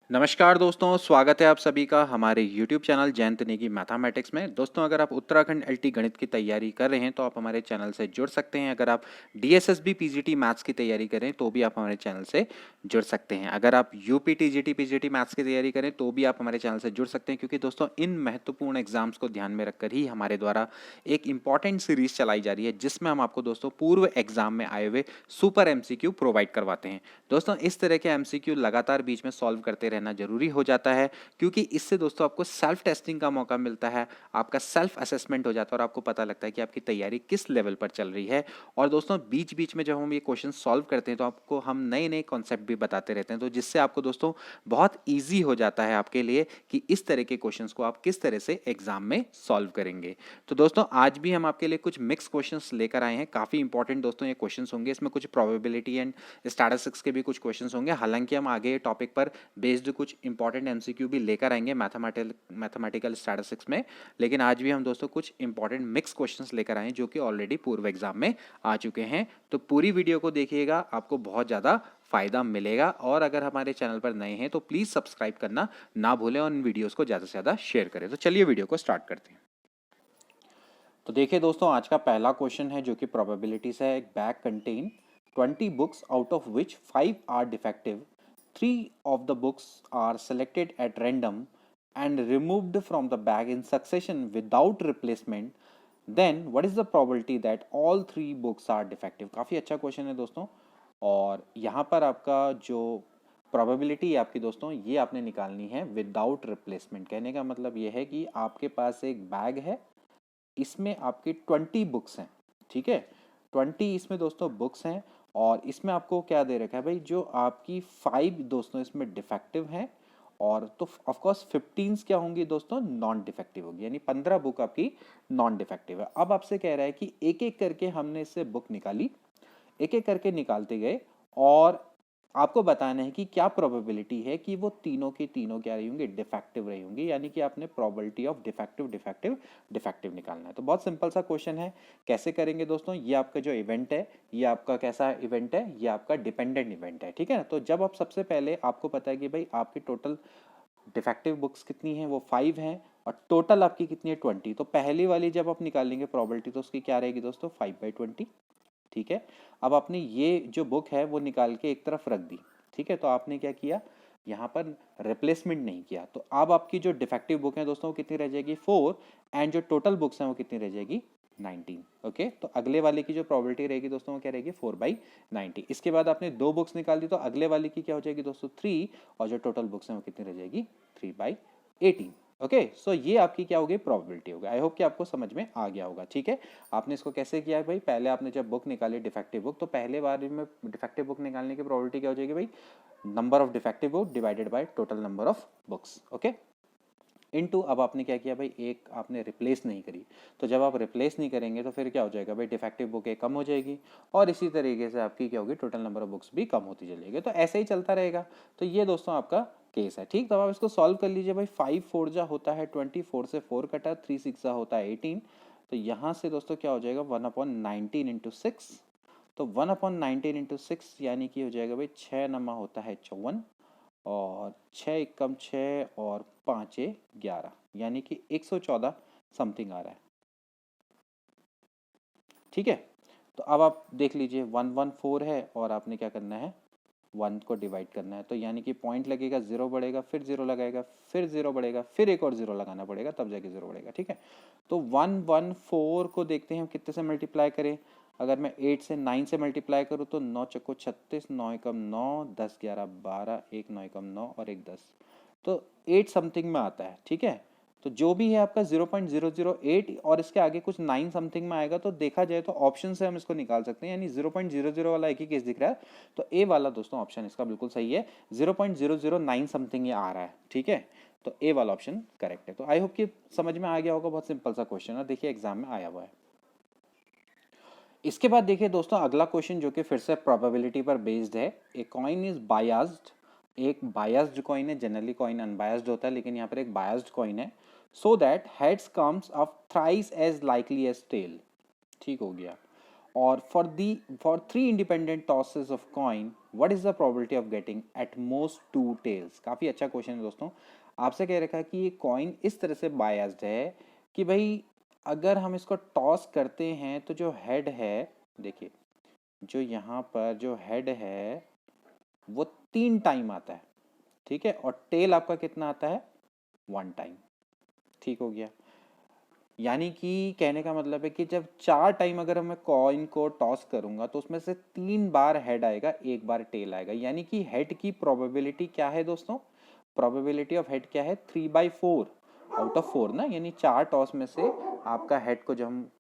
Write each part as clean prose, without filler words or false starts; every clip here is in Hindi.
नमस्कार दोस्तों, स्वागत है आप सभी का हमारे YouTube channel Jayant Negi mathematics में। दोस्तों, अगर आप उत्तराखंड एलटी गणित की तैयारी कर रहे हैं तो आप हमारे चैनल से जुड़ सकते हैं। अगर आप डीएसएसबी पीजीटी मैथ्स की तैयारी करें तो भी आप हमारे चैनल से जुड़ सकते हैं। अगर आप यूपी टीजीटी पीजीटी मैथ्स की तैयारी करें तो भी आप हमारे चैनल से जुड़ सकते हैं, क्योंकि दोस्तों इन महत्वपूर्ण एग्जाम्स को ध्यान में रखकर ही हमारे द्वारा एक इंपॉर्टेंट सीरीज चलाई जा रही है, जिसमें हम आपको दोस्तों पूर्व एग्जाम में आए हुए सुपर एमसीक्यू प्रोवाइड करवाते हैं। दोस्तों, इस तरह के एमसीक्यू लगातार बीच में सॉल्व करते रहना जरूरी हो जाता है, क्योंकि इससे दोस्तों आपको सेल्फ टेस्टिंग का मौका मिलता है, आपका सेल्फ असेसमेंट हो जाता है और आपको पता लगता है कि आपकी तैयारी किस लेवल पर चल रही है। और दोस्तों बीच बीच में जब हम ये क्वेश्चन सॉल्व करते हैं तो आपको हम नए नए कॉन्सेप्ट भी बताते रहते हैं, तो जिससे आपको दोस्तों बहुत ईजी हो जाता है आपके लिए कि इस तरह के क्वेश्चंस को आप किस तरह से एग्जाम में सॉल्व करेंगे। तो दोस्तों आज भी हम आपके लिए कुछ मिक्स क्वेश्चंस लेकर आए हैं। काफी इंपॉर्टेंट दोस्तों ये क्वेश्चंस होंगे, इसमें कुछ प्रोबेबिलिटी एंड स्टैटिस्टिक्स के भी कुछ क्वेश्चंस होंगे। हालांकि हम आगे टॉपिक पर बेस्ड कुछ इंपॉर्टेंट एमसीक्यू भी लेकर आएंगे मैथमेटिकल स्टैटिस्टिक्स में, लेकिन आज भी हम दोस्तों कुछ इंपॉर्टेंट मिक्स क्वेश्चंस लेकर आए हैं जो कि ऑलरेडी पूर्व एग्जाम में आ चुके हैं। तो पूरी वीडियो को देखिएगा, आपको बहुत ज़्यादा फायदा मिलेगा। और अगर हमारे चैनल पर नए हैं तो प्लीज़ सब्सक्राइब करना ना भूलें और इन वीडियोज़ को ज़्यादा से ज़्यादा शेयर करें। तो चलिए वीडियो को स्टार्ट करते हैं। तो देखिए दोस्तों, आज का पहला क्वेश्चन है जो कि प्रोबेबिलिटी से है। एक bag contain 20 books out of which 5 are defective. 3 of the books are selected at random and removed from the bag in succession without replacement. Then what is the probability that all 3 books are defective? काफ़ी अच्छा क्वेश्चन है दोस्तों। और यहाँ पर आपका जो प्रोबेबिलिटी है आपकी दोस्तों, ये आपने निकालनी है विदाउट रिप्लेसमेंट। कहने का मतलब ये है कि आपके पास एक बैग है, इसमें आपकी 20 बुक्स हैं, ठीक है। 20 इसमें दोस्तों बुक्स हैं और इसमें आपको क्या दे रखा है भाई, जो आपकी 5 दोस्तों इसमें डिफेक्टिव हैं, और तो ऑफ कोर्स 15 क्या होंगी दोस्तों, नॉन डिफेक्टिव होगी, यानी 15 बुक आपकी नॉन डिफेक्टिव है। अब आपसे कह रहा है कि एक एक करके हमने इससे बुक निकाली, एक एक करके निकालते गए और आपको बताना है कि क्या प्रोबेबिलिटी है कि वो तीनों की तीनों क्या रही होंगी, डिफेक्टिव रही होंगी। यानी कि आपने probability of defective defective defective निकालना है। तो बहुत सिंपल सा क्वेश्चन है। कैसे करेंगे दोस्तों, ये आपका जो इवेंट है, ये आपका कैसा इवेंट है, ये आपका डिपेंडेंट इवेंट है, ठीक है ना। तो जब आप सबसे पहले आपको पता है कि भाई आपकी टोटल डिफेक्टिव बुक्स कितनी है, वो 5 हैं और टोटल आपकी कितनी है 20। तो पहली वाली जब आप निकालेंगे प्रोबेबिलिटी तो उसकी क्या रहेगी दोस्तों, 5/20, ठीक है। अब आपने ये जो बुक है वो निकाल के एक तरफ रख दी, ठीक है। तो आपने क्या किया, यहाँ पर रिप्लेसमेंट नहीं किया। तो अब आपकी जो डिफेक्टिव बुक है दोस्तों वो कितनी रह जाएगी, 4, एंड जो टोटल बुक्स हैं वो कितनी रह जाएगी, 19। ओके, तो अगले वाले की जो प्रोबेबिलिटी रहेगी दोस्तों वो क्या रहेगी, 4/90। इसके बाद आपने 2 बुक्स निकाल दी, तो अगले वाले की क्या हो जाएगी दोस्तों, 3, और जो टोटल बुक्स हैं वो कितनी रह जाएगी, 3/18। ओके, सो ये आपकी क्या होगी, प्रोबेबिलिटी होगी। आई होप कि आपको समझ में आ गया होगा, ठीक है। आपने इसको कैसे किया है भाई, पहले आपने जब बुक निकाली डिफेक्टिव बुक, तो पहले बार में डिफेक्टिव बुक निकालने की प्रोबेबिलिटी क्या हो जाएगी भाई, number of defective book divided by total number of books. Okay, into अब आपने क्या किया भाई, एक आपने रिप्लेस नहीं करी। तो जब आप रिप्लेस नहीं करेंगे तो फिर क्या हो जाएगा भाई, डिफेक्टिव बुक एक कम हो जाएगी और इसी तरीके से आपकी क्या होगी, टोटल नंबर ऑफ बुक्स भी कम होती चलेगी। तो ऐसे ही चलता रहेगा। तो ये दोस्तों आपका केस है, ठीक। तो आप इसको सॉल्व कर लीजिए भाई। 5 4 जा होता है 24 से 4 कटा, 3 6 जा होता है 18। तो यहाँ से दोस्तों क्या हो जाएगा, 1/19 इंटू 6। तो 1/19 इंटू 6 यानी कि हो जाएगा भाई 6 नमा होता है 54, और 6 एकम 6 और 5 11, यानी कि 114 समथिंग आ रहा है, ठीक है। तो अब आप देख लीजिए 114 है और आपने क्या करना है, 1 को डिवाइड करना है। तो यानी कि पॉइंट लगेगा, 0 बढ़ेगा, फिर 0 लगाएगा, फिर 0 बढ़ेगा, फिर एक और 0 लगाना पड़ेगा, तब जाके 0 बढ़ेगा, ठीक है। तो 114 को देखते हैं हम कितने से मल्टीप्लाई करें। अगर मैं 8 से 9 से मल्टीप्लाई करूँ तो 9 चक्को 36, 9 एकम 9, 10 11 12, 1 9 एकम 9 और 1 10, तो 8 समथिंग में आता है, ठीक है। तो जो भी है आपका 0.008 और इसके आगे कुछ 9 समथिंग में आएगा, तो देखा जाए तो ऑप्शन से हम इसको निकाल सकते हैं, यानी 0.00 वाला एक ही केस दिख रहा है। तो ए वाला दोस्तों ऑप्शन इसका बिल्कुल सही है, 0.009 समथिंग ये आ रहा है, ठीक है। तो ए वाला ऑप्शन करेक्ट है। तो आई होप कि समझ में आ गया होगा, बहुत सिंपल सा क्वेश्चन है, देखिए एग्जाम में आया हुआ है। इसके बाद देखिए दोस्तों अगला क्वेश्चन जो कि फिर से प्रोबेबिलिटी पर बेस्ड है। ए कॉइन इज बायस्ड, एक बायस्ड कॉइन है, जनरली कॉइन अनबायस्ड होता है लेकिन यहाँ पर एक बायस्ड कॉइन है। So that heads comes of thrice as likely as tail, ठीक हो गया। और for three independent tosses of coin what is the probability of getting at most two tails. काफ़ी अच्छा क्वेश्चन है दोस्तों। आपसे कह रखा है कि ये कॉइन इस तरह से बायस्ड है कि भाई अगर हम इसको टॉस करते हैं तो जो हेड है, देखिए जो यहाँ पर जो हेड है वो 3 टाइम आता है, ठीक है, और टेल आपका कितना आता है, 1 टाइम। ठीक हो गया। यानी कि कहने का मतलब है कि जब 4 टाइम अगर मैं कॉइन को टॉस करूंगा तो उसमें से 3 बार हेड आएगा, 1 बार टेल आएगा। यानी कि हेड की प्रोबेबिलिटी क्या है दोस्तों, प्रोबेबिलिटी ऑफ हेड क्या है, 3/4 आउट ऑफ 4 ना, यानी 4 टॉस में से आपका हेड को जब हम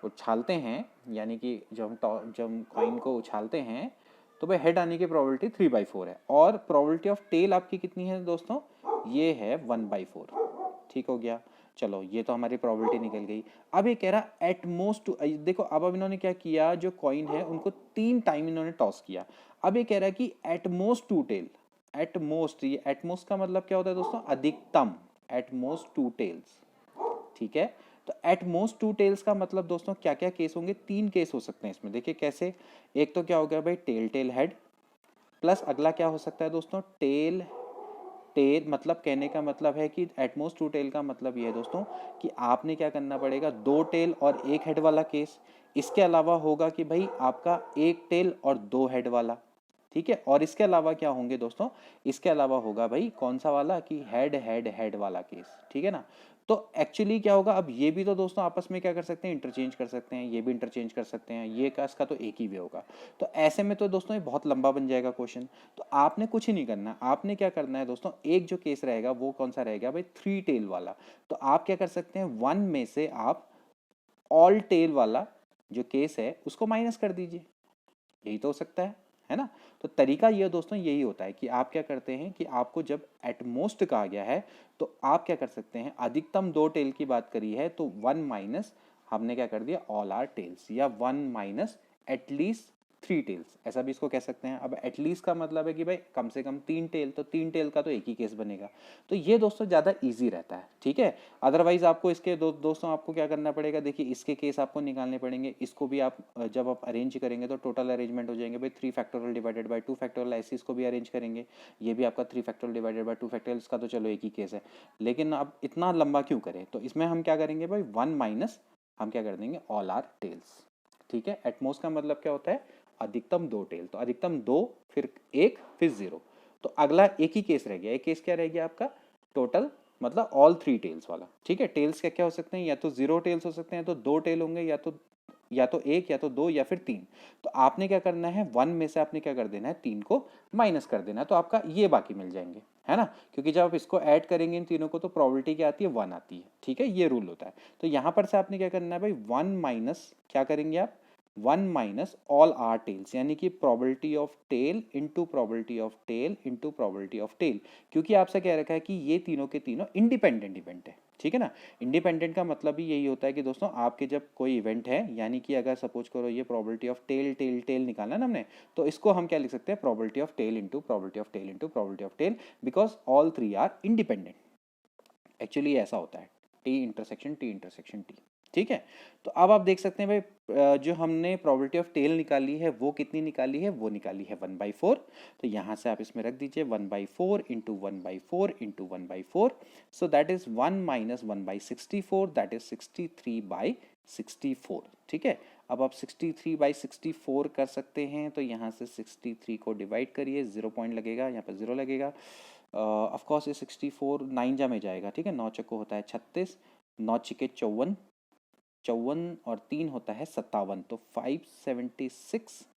उछालते हैं, यानी कि जब हम कॉइन को उछालते हैं तो भाई हेड आने की प्रोबेबिलिटी 3/4 है। और प्रोबेबिलिटी ऑफ टेल आपकी कितनी है दोस्तों, ये है 1/4। ठीक हो गया। चलो ये तो हमारी प्रोबेबिलिटी निकल गई। अब ये कह रहा एट मोस्ट टू, देखो अब इन्होंने क्या किया, जो कॉइन है उनको 3 टाइम इन्होंने टॉस किया। अब ये कह रहा है कि at most two tail, at most, ये एट मोस्ट का मतलब क्या होता है दोस्तों, अधिकतम, एट मोस्ट 2 टेल्स। ठीक है, तो एट मोस्ट 2 टेल्स का मतलब दोस्तों क्या क्या केस होंगे, 3 केस हो सकते हैं इसमें। देखिए कैसे, एक तो क्या हो गया भाई टेल टेल हेड, प्लस अगला क्या हो सकता है दोस्तों, टेल टेल, मतलब कहने का मतलब है कि एटमोस्ट 2 टेल का मतलब ये है दोस्तों कि आपने क्या करना पड़ेगा, 2 टेल और 1 हेड वाला केस। इसके अलावा होगा कि भाई आपका 1 टेल और 2 हेड वाला। ठीक है, और इसके अलावा क्या होंगे दोस्तों, इसके अलावा होगा भाई कौन सा वाला, कि हेड हेड हेड वाला केस। ठीक है ना। तो एक्चुअली क्या होगा, अब ये भी तो दोस्तों आपस में क्या कर सकते हैं, इंटरचेंज कर सकते हैं, ये भी इंटरचेंज कर सकते हैं, ये का इसका तो एक ही वे होगा। तो ऐसे में तो दोस्तों ये बहुत लंबा बन जाएगा क्वेश्चन। तो आपने कुछ ही नहीं करना, आपने क्या करना है दोस्तों, एक जो केस रहेगा वो कौन सा रहेगा भाई, 3 टेल वाला। तो आप क्या कर सकते हैं, 1 में से आप ऑल टेल वाला जो केस है उसको माइनस कर दीजिए, यही तो हो सकता है ना। तो तरीका ये दोस्तों यही होता है कि आप क्या करते हैं कि आपको जब एटमोस्ट कहा गया है तो आप क्या कर सकते हैं, अधिकतम 2 टेल की बात करी है तो 1 माइनस हमने क्या कर दिया, ऑल आर टेल्स, या 1 माइनस एटलीस्ट 3 टेल्स, ऐसा भी इसको कह सकते हैं। अब एटलीस्ट का मतलब है कि भाई कम से कम 3 टेल, तो 3 टेल का तो एक ही केस बनेगा। तो ये दोस्तों ज़्यादा ईजी रहता है। ठीक है, अदरवाइज आपको इसके दोस्तों आपको क्या करना पड़ेगा, देखिए इसके केस आपको निकालने पड़ेंगे, इसको भी आप जब आप अरेंज करेंगे तो टोटल अरेंजमेंट हो जाएंगे भाई 3 फैक्टोरियल डिवाइडेड बाई 2 फैक्टोरियल, ऐसे इसको भी अरेंज करेंगे। ये भी आपका 3 फैक्टोरियल डिवाइडेड बाई 2 फैक्टोरियल, इसका तो चलो एक ही केस है, लेकिन अब इतना लंबा क्यों करें, तो इसमें हम क्या करेंगे भाई 1 माइनस हम क्या कर देंगे, ऑल आर टेल्स। ठीक है, एटमोस्ट का मतलब क्या होता है, अधिकतम 2 टेल, तो अधिकतम 2 फिर 1 फिर 0। तो अगला एक ही केस रह गया, एक केस क्या रह गया आपका, टोटल मतलब ऑल 3 टेल्स वाला। ठीक है, टेल्स क्या क्या हो सकते हैं, या तो 0 टेल्स हो सकते हैं, तो 2 टेल होंगे, या तो 1 या तो 2 या फिर 3। तो आपने क्या करना है, 1 में से आपने क्या कर देना है, 3 को माइनस कर देना है, तो आपका ये बाकी मिल जाएंगे, है ना। क्योंकि जब आप इसको ऐड करेंगे इन तीनों को तो प्रोबेबिलिटी क्या आती है, 1 आती है। ठीक है, ये रूल होता है। तो यहां पर से आपने क्या करना है भाई, 1 माइनस क्या करेंगे आप, 1 माइनस ऑल आर टेल्स, यानी कि probability of tail into probability of tail into probability of tail. क्योंकि आपसे कह रखा है कि ये तीनों के तीनों इंडिपेंडेंट इवेंट है। ठीक है ना, इंडिपेंडेंट का मतलब भी यही होता है कि दोस्तों आपके जब कोई इवेंट है, यानी कि अगर सपोज करो ये probability of tail tail tail निकालना ना हमने, तो इसको हम क्या लिख सकते हैं, probability of tail into probability of tail into probability of tail, because all 3 are independent. Actually ऐसा होता है, T intersection T intersection T. ठीक है, तो अब आप देख सकते हैं भाई जो हमने प्रोबेबिलिटी ऑफ टेल निकाली है वो कितनी निकाली है, वो निकाली है 1/4। तो यहाँ से आप इसमें रख दीजिए 1/4 into 1/4 into 1/4, so that is 1 minus 1/64, that is 63/64। ठीक है, अब आप 63/64 कर सकते हैं, तो यहाँ से 63 को डिवाइड करिए, 0 पॉइंट लगेगा, यहाँ पर 0 लगेगा। ऑफ कोर्स ये 64 9 जा में जाएगा। ठीक है, 9 चक्को होता है 36, 9 छिके 54, 54 और 3 होता है 57, तो 576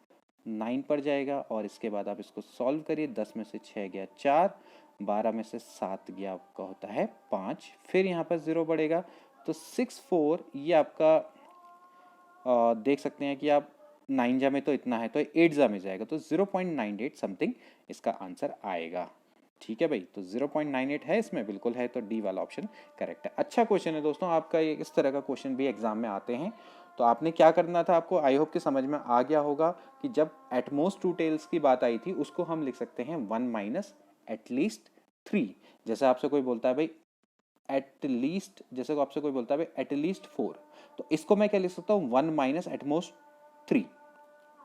9 पर जाएगा। और इसके बाद आप इसको सॉल्व करिए, 10 में से 6 गया 4, 12 में से 7 गया आपका होता है 5, फिर यहाँ पर 0 बढ़ेगा, तो 64 ये आपका देख सकते हैं कि आप 9 जा में तो इतना है, तो 8 जा में जाएगा, तो 0.98 समथिंग इसका आंसर आएगा। ठीक है भाई, तो 0.98 है इसमें, बिल्कुल है, तो डी वाला ऑप्शन करेक्ट है। अच्छा क्वेश्चन है दोस्तों आपका, ये इस तरह का क्वेश्चन भी एग्जाम में आते हैं। तो आपने क्या करना था, आपको आई होप कि समझ में आ गया होगा कि जब एटमोस्ट 2 टेल्स की बात आई थी उसको हम लिख सकते हैं 1 माइनस एटलीस्ट 3। जैसे आपसे कोई बोलता है भाई एटलीस्ट, जैसे आपसे कोई बोलता है भाई एटलीस्ट 4, तो इसको मैं क्या लिख सकता हूँ, 1 माइनस एटमोस्ट 3,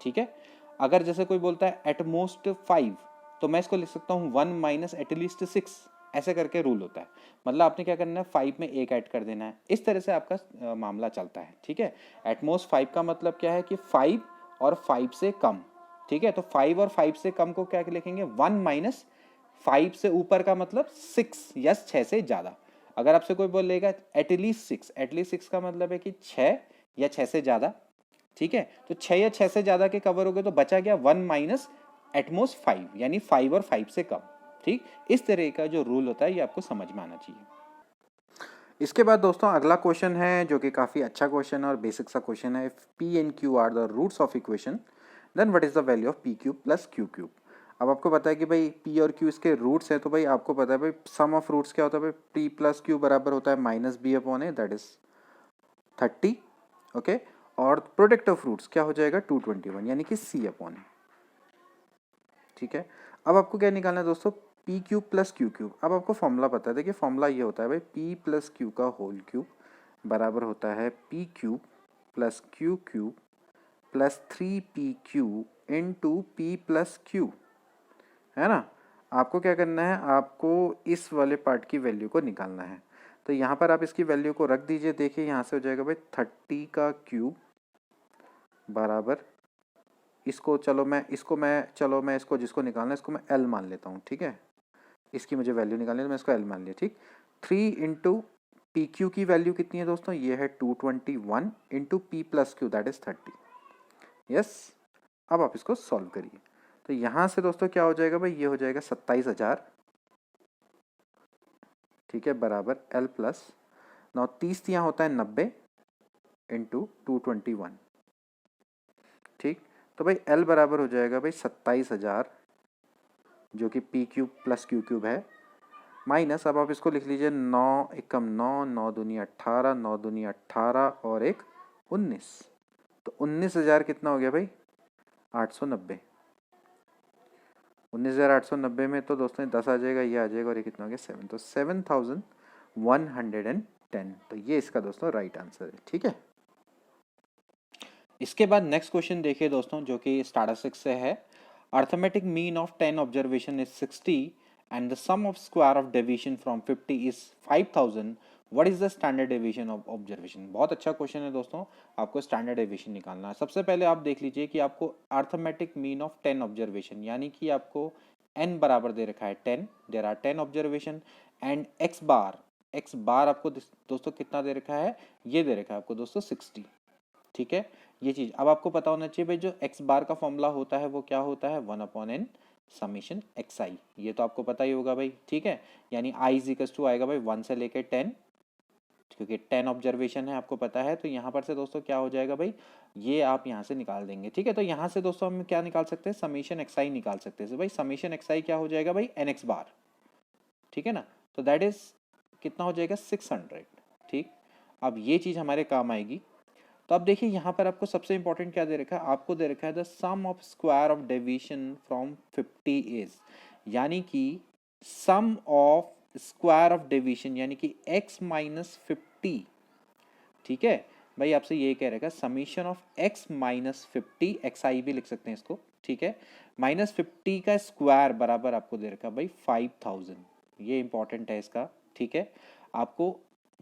ठीक है। अगर जैसे कोई बोलता है एट मोस्ट 5, तो मैं इसको लिख सकता हूँ 1 माइनस एटलीस्ट 6, ऐसे करके रूल होता है। मतलब आपने क्या करना है, 5 में एक ऐड कर देना है। इस तरह से आपका मामला चलता है, ठीक है। एट मोस्ट 5 का मतलब क्या है कि 5 और 5 से कम, ठीक है। तो 5 और 5 से कम को क्या लिखेंगे, 1 माइनस 5 से ऊपर का मतलब 6 या 6 से ज़्यादा। अगर आपसे कोई बोलेगा एटलीस्ट 6, एटलीस्ट 6 का मतलब है कि 6 या 6 से ज़्यादा, ठीक है। तो 6 या 6 से ज़्यादा के कवर हो गए, तो बचा गया 1 माइनस एटमोस्ट 5, यानी 5 और 5 से कम, ठीक। इस तरह का जो रूल होता है ये आपको समझ में आना चाहिए। इसके बाद दोस्तों अगला क्वेश्चन है जो कि काफ़ी अच्छा क्वेश्चन है और बेसिक सा क्वेश्चन है। P and Q are the roots of equation, then what is the value of P cube plus Q cube. अब आपको पता है कि भाई पी और क्यू इसके रूट्स हैं, तो भाई आपको पता है भाई सम ऑफ रूट्स क्या होता है, भाई पी प्लस क्यू बराबर होता है minus B upon A, that is 30, okay. और प्रोडक्ट ऑफ रूट्स क्या हो जाएगा 221, यानी कि सी अपॉन ए, ठीक है। अब आपको क्या निकालना है दोस्तों, P cube plus Q cube. अब आपको फॉर्मूला पता है, देखिए फॉर्मूला ये होता है भाई पी प्लस क्यू का होल क्यूब बराबर होता है P cube plus Q cube plus 3 P Q into P plus Q, है ना। आपको क्या करना है, आपको इस वाले पार्ट की वैल्यू को निकालना है। तो यहाँ पर आप इसकी वैल्यू को रख दीजिए, देखिए यहाँ से हो जाएगा भाई 30 का क्यूब बराबर, इसको चलो मैं इसको जिसको निकालना है इसको मैं एल मान लेता हूँ, ठीक है। इसकी मुझे वैल्यू निकालनी है तो मैं इसको एल मान लिया, ठीक। 3 इंटू पी क्यू की वैल्यू कितनी है दोस्तों, ये है 221 into P plus Q that is 30, yes. अब आप इसको सॉल्व करिए, तो यहाँ से दोस्तों क्या हो जाएगा भाई, ये हो जाएगा 27,000, ठीक है, बराबर एल प्लस 30 यहाँ होता है 90 इंटू 221, ठीक। तो भाई एल बराबर हो जाएगा भाई 27,000, जो कि P cube plus Q cube है, माइनस, अब आप इसको लिख लीजिए 9 एकम 9, 9 दूनी 18, 9 दूनी 18 और एक 19, तो 19,000 कितना हो गया भाई 890। 19,890 में तो दोस्तों 10 आ जाएगा, ये आ जाएगा, और ये कितना हो गया 7, तो 7,110। तो ये इसका दोस्तों राइट आंसर है, ठीक है। इसके बाद नेक्स्ट क्वेश्चन देखिए दोस्तों, जो कि स्टैटिस्टिक्स से है। Arithmetic mean of 10 observation is 60 and the sum of square of deviation from 50 is 5,000, what is the standard deviation of observation. बहुत अच्छा क्वेश्चन है दोस्तों, आपको स्टैंडर्ड डेविएशन निकालना है। सबसे पहले आप देख लीजिए कि आपको अर्थमेटिक मीन ऑफ 10 ऑब्जर्वेशन, यानी कि आपको n बराबर दे रखा है 10, there are 10 observation, and x bar आपको दोस्तों कितना दे रखा है, ये दे रखा है आपको दोस्तों 60, ठीक है। ये चीज अब आपको पता होना चाहिए भाई, जो x बार का फॉर्मूला होता है वो क्या होता है 1/n समीशन xi, ये तो आपको पता ही होगा भाई, ठीक है। यानी i इज इक्वल टू आएगा भाई 1 से लेके 10, क्योंकि 10 ऑब्जर्वेशन है आपको पता है। तो यहाँ पर से दोस्तों क्या हो जाएगा भाई, ये आप यहाँ से निकाल देंगे, ठीक है। तो यहाँ से दोस्तों हम क्या निकाल सकते हैं, समीशन xi निकाल सकते हैं। भाई समीशन xi क्या हो जाएगा भाई nx बार, ठीक है ना। तो दैट इज कितना हो जाएगा 600, ठीक। अब ये चीज हमारे काम आएगी। तो अब देखिए यहाँ पर आपको सबसे इंपॉर्टेंट क्या दे रखा है, आपको दे रखा है the sum of square of deviation from 50 is, यानी कि sum of square of deviation यानी कि x माइनस 50, ठीक है। भाई आपसे ये कह रखा है summation of x minus 50, xi भी लिख सकते हैं इसको, ठीक है, माइनस 50 का स्क्वायर बराबर आपको दे रखा है भाई 5,000, ये इंपॉर्टेंट है इसका, ठीक है। आपको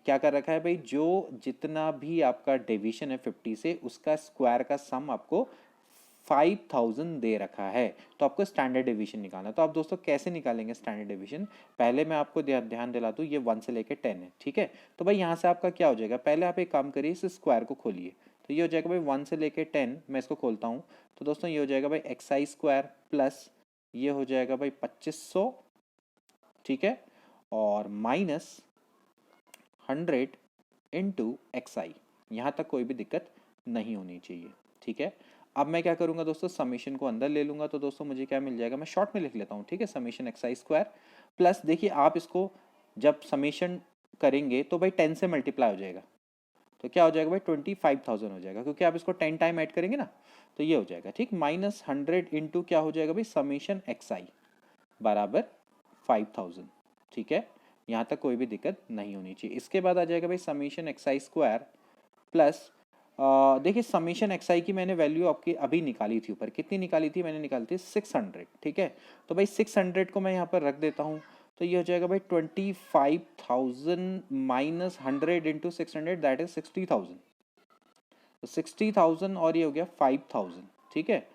क्या कर रखा है भाई, जो जितना भी आपका डेविएशन है 50 से, उसका स्क्वायर का सम आपको 5,000 दे रखा है। तो आपको स्टैंडर्ड डेविएशन निकालना है। तो आप दोस्तों कैसे निकालेंगे स्टैंडर्ड डेविएशन, पहले मैं आपको ध्यान दिला दूं, ये 1 से लेके 10 है, ठीक है। तो भाई यहाँ से आपका क्या हो जाएगा, पहले आप एक काम करिए, इस स्क्वायर को खोलिए, तो ये हो जाएगा भाई 1 से लेके 10, मैं इसको खोलता हूँ, तो दोस्तों ये हो जाएगा भाई xi स्क्वायर प्लस ये हो जाएगा भाई 2500, ठीक है, और माइनस 100 इंटू xi, यहाँ तक कोई भी दिक्कत नहीं होनी चाहिए, ठीक है। अब मैं क्या करूंगा दोस्तों, समीशन को अंदर ले लूंगा, तो दोस्तों मुझे क्या मिल जाएगा, मैं शॉर्ट में लिख लेता हूँ, ठीक है, समीशन xi स्क्वायर प्लस, देखिए आप इसको जब समीशन करेंगे तो भाई 10 से मल्टीप्लाई हो जाएगा, तो क्या हो जाएगा भाई 25,000 हो जाएगा, क्योंकि आप इसको 10 टाइम ऐड करेंगे ना, तो ये हो जाएगा, ठीक। माइनस 100 इंटू क्या हो जाएगा भाई समीशन xi बराबर 5,000, ठीक है, यहाँ तक कोई भी दिक्कत नहीं होनी चाहिए। इसके बाद आ जाएगा भाई समीशन xi स्क्वायर प्लस देखिए समीशन एक्सआई की मैंने वैल्यू आपकी अभी निकाली थी ऊपर, कितनी निकाली थी मैंने? निकाली थी 600, ठीक है। तो भाई 600 को मैं यहाँ पर रख देता हूँ, तो ये हो जाएगा भाई 25,000 माइनस 100 इंटू 600, दैट इज 60,000। तो 60,000 और ये हो गया 5,000, ठीक है।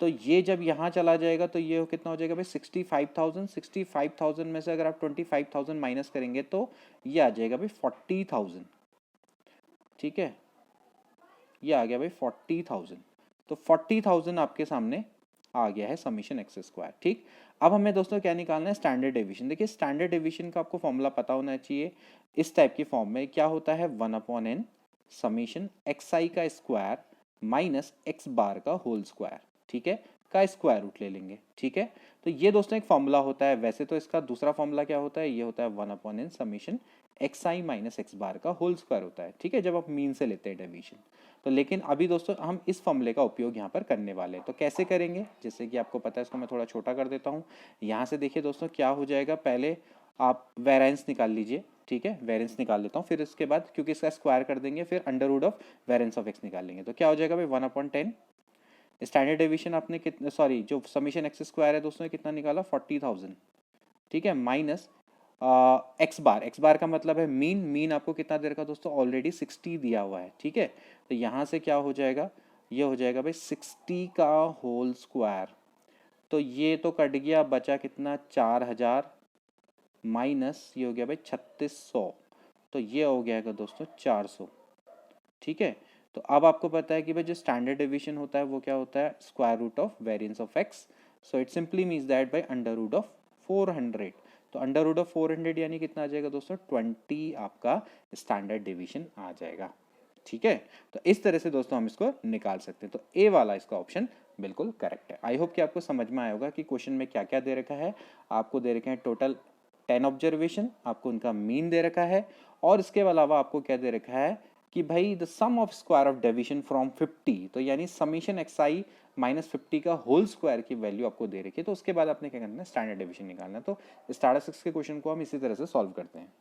तो ये जब यहाँ चला जाएगा तो ये कितना हो जाएगा भाई 65,000। 65,000 में से अगर आप 25,000 माइनस करेंगे तो ये आ जाएगा भाई 40,000, ठीक है। ये आ गया भाई 40,000। तो 40,000 आपके सामने आ गया है समीशन एक्स स्क्वायर, ठीक। अब हमें दोस्तों क्या निकालना है? Standard deviation. देखिए स्टैंडर्ड डेविएशन का आपको फॉर्मूला पता होना चाहिए। इस टाइप की फॉर्म में क्या होता है? 1/n समीशन एक्स आई का स्क्वायर माइनस एक्स बार का होल स्क्वायर, ठीक है, का स्क्वायर रूट ले लेंगे, ठीक है। तो ये दोस्तों एक फॉर्मूला होता है। वैसे तो इसका दूसरा फॉर्मूला क्या होता है? ये होता है 1/n समीशन एक्स आई माइनस एक्स बार का होल स्क्वायर होता है, ठीक है, जब आप मीन से लेते हैं डेविएशन। तो लेकिन अभी दोस्तों हम इस फॉर्मूले का उपयोग यहाँ पर करने वाले हैं। तो कैसे करेंगे? जैसे कि आपको पता है, इसको मैं थोड़ा छोटा कर देता हूँ। यहाँ से देखिए दोस्तों क्या हो जाएगा, पहले आप वेरिएंस निकाल लीजिए, ठीक है। वेरिएंस निकाल लेता हूँ, फिर इसके बाद क्योंकि इसका स्क्वायर कर देंगे, फिर under root of variance of X निकाल लेंगे। तो क्या हो जाएगा भाई 1/10। स्टैंडर्ड डेविएशन आपने कितना, सॉरी जो समीशन एक्स स्क्वायर है दोस्तों कितना निकाला? 40,000, ठीक है, माइनस एक्स बार का मतलब है मीन। मीन आपको कितना दे रखा दोस्तों? ऑलरेडी 60 दिया हुआ है, ठीक है। तो यहाँ से क्या हो जाएगा? ये हो जाएगा भाई 60 का होल स्क्वायर। तो ये तो कट गया, बचा कितना? 4,000 माइनस ये हो गया भाई 3600। तो ये हो गया दोस्तों 400, ठीक है। तो अब आपको पता है कि भाई जो स्टैंडर्ड डेविएशन होता है वो क्या होता है? Square root of variance of X. So it simply means that by under root of 400। तो अंडर रूट ऑफ 400 यानी कितना आ जाएगा दोस्तों? 20 आपका स्टैंडर्ड डेविएशन आ जाएगा, ठीक है। तो इस तरह से दोस्तों हम इसको निकाल सकते हैं। तो ए वाला इसका ऑप्शन बिल्कुल करेक्ट है। आई होप कि आपको समझ में आया होगा कि क्वेश्चन में क्या क्या दे रखा है। आपको दे रखे हैं टोटल 10 ऑब्जर्वेशन, आपको उनका मीन दे रखा है, और इसके अलावा आपको क्या दे रखा है कि भाई the sum of square of deviation from 50, तो यानी समीशन एक्स आई माइनस 50 का होल स्क्वायर की वैल्यू आपको दे रखी है। तो उसके बाद आपने क्या करना है? स्टैंडर्ड डेविएशन निकालना है। तो स्टैटिस्टिक्स के क्वेश्चन को हम इसी तरह से सॉल्व करते हैं।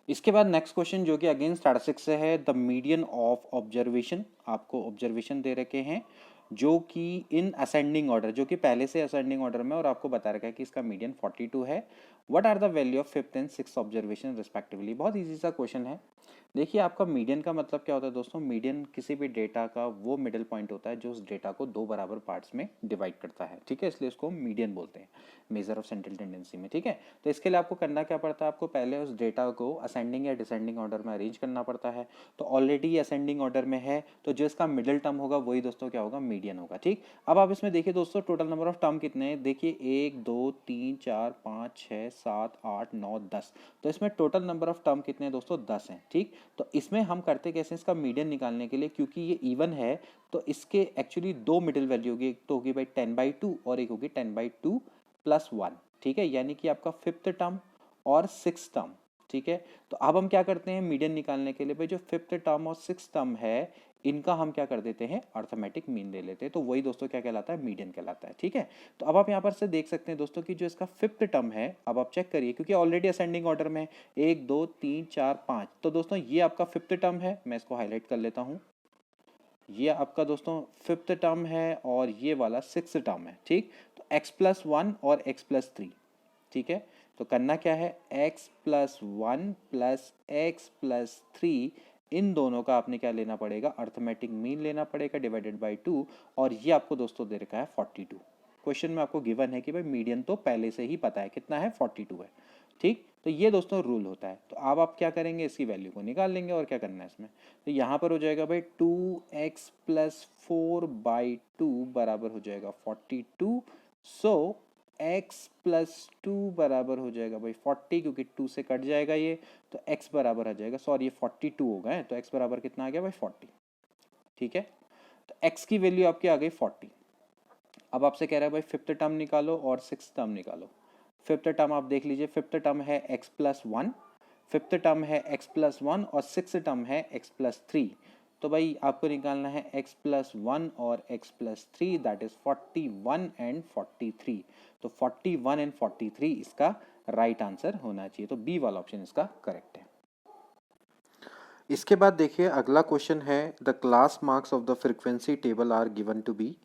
इसके बाद नेक्स्ट क्वेश्चन जो कि अगेन स्टैटिस्टिक्स से है, द मीडियन ऑफ ऑब्जर्वेशन। आपको ऑब्जर्वेशन दे रखे हैं जो कि इन असेंडिंग ऑर्डर, जो कि पहले से असेंडिंग ऑर्डर में, और आपको बता रखा है कि इसका मीडियन 42 है। What are the value of fifth and six observation respectively? बहुत इजी सा क्वेश्चन है। देखिए आपका मीडियन का मतलब क्या होता है दोस्तों? मीडियन किसी भी डेटा का वो मिडिल पॉइंट होता है जो उस डेटा को दो बराबर पार्ट्स में डिवाइड करता है, ठीक है, इसलिए उसको मीडियन बोलते हैं, मेजर ऑफ सेंट्रल टेंडेंसी में, ठीक है। तो इसके लिए आपको करना क्या पड़ता है? आपको पहले उस डेटा को असेंडिंग या डिसेंडिंग ऑर्डर में अरेंज करना पड़ता है। तो ऑलरेडी असेंडिंग ऑर्डर में है, तो जो इसका मिडिल टर्म होगा वही दोस्तों क्या होगा? मीडियन होगा, ठीक। अब आप इसमें देखिए दोस्तों टोटल नंबर ऑफ टर्म कितने हैं? देखिए 1 2 3 4 5 6 7 8 9 10। तो इसमें टोटल नंबर ऑफ टर्म कितने हैं दोस्तों? 10 हैं, ठीक। तो इसमें हम करते कैसे इसका मीडियन निकालने के लिए? क्योंकि ये इवन है तो इसके एक्चुअली दो मिडिल वैल्यू होगी, एक तो होगी भाई 10/2 और एक होगी 10/2 प्लस 1, ठीक है, यानी कि आपका फिफ्थ टर्म और सिक्स टर्म, ठीक है। तो अब हम क्या करते हैं मीडियन निकालने के लिए? भाई जो फिफ्थ टर्म और सिक्स टर्म है इनका हम क्या कर देते हैं? अर्थमेटिक मीन ले लेते हैं। तो वही दोस्तों क्या कहलाता है? मीडियन कहलाता है, ठीक है। तो अब आप यहाँ पर से देख सकते हैं दोस्तों कि जो इसका फिफ्थ टर्म है, अब आप चेक करिए क्योंकि ऑलरेडी असेंडिंग ऑर्डर में 1 2 3 4 5, तो दोस्तों ये आपका फिफ्थ टर्म है। मैं इसको हाईलाइट कर लेता हूँ। ये आपका दोस्तों फिफ्थ टर्म है और ये वाला सिक्स टर्म है, ठीक। तो x+1 और x+3, ठीक है। तो करना क्या है? x+1 प्लस x+3, इन दोनों का आपने क्या लेना पड़ेगा? अर्थमेटिक मीन लेना पड़ेगा डिवाइडेड बाई 2, और ये आपको दोस्तों दे रखा है 42। क्वेश्चन में आपको गिवन है कि भाई मीडियन तो पहले से ही पता है कितना है? 42 है, ठीक। तो ये दोस्तों रूल होता है। तो अब आप क्या करेंगे? इसकी वैल्यू को निकाल लेंगे, और क्या करना है इसमें? तो यहाँ पर हो जाएगा भाई 2x+4/2 बराबर हो जाएगा 42। सो x+2 बराबर हो जाएगा भाई 40, क्योंकि 2 से कट जाएगा ये, तो x बराबर आ जाएगा, सॉरी ये 42 हो गए, तो x बराबर कितना आ गया भाई? 40, ठीक है। तो x की वैल्यू आपकी आ गई 40। अब आपसे कह रहा है भाई फिफ्थ टर्म निकालो और सिक्स टर्म निकालो। फिफ्थ टर्म आप देख लीजिए, फिफ्थ टर्म है x+1, फिफ्थ टर्म है x+1 और सिक्स टर्म है x+3। तो भाई आपको निकालना है x+1 और x+3, दैट इज 41 एंड 43। तो 41 एंड 43 इसका राइट आंसर होना चाहिए। तो बी वाला ऑप्शन इसका करेक्ट है। इसके बाद देखिए अगला क्वेश्चन है, the class marks of the frequency table are given to be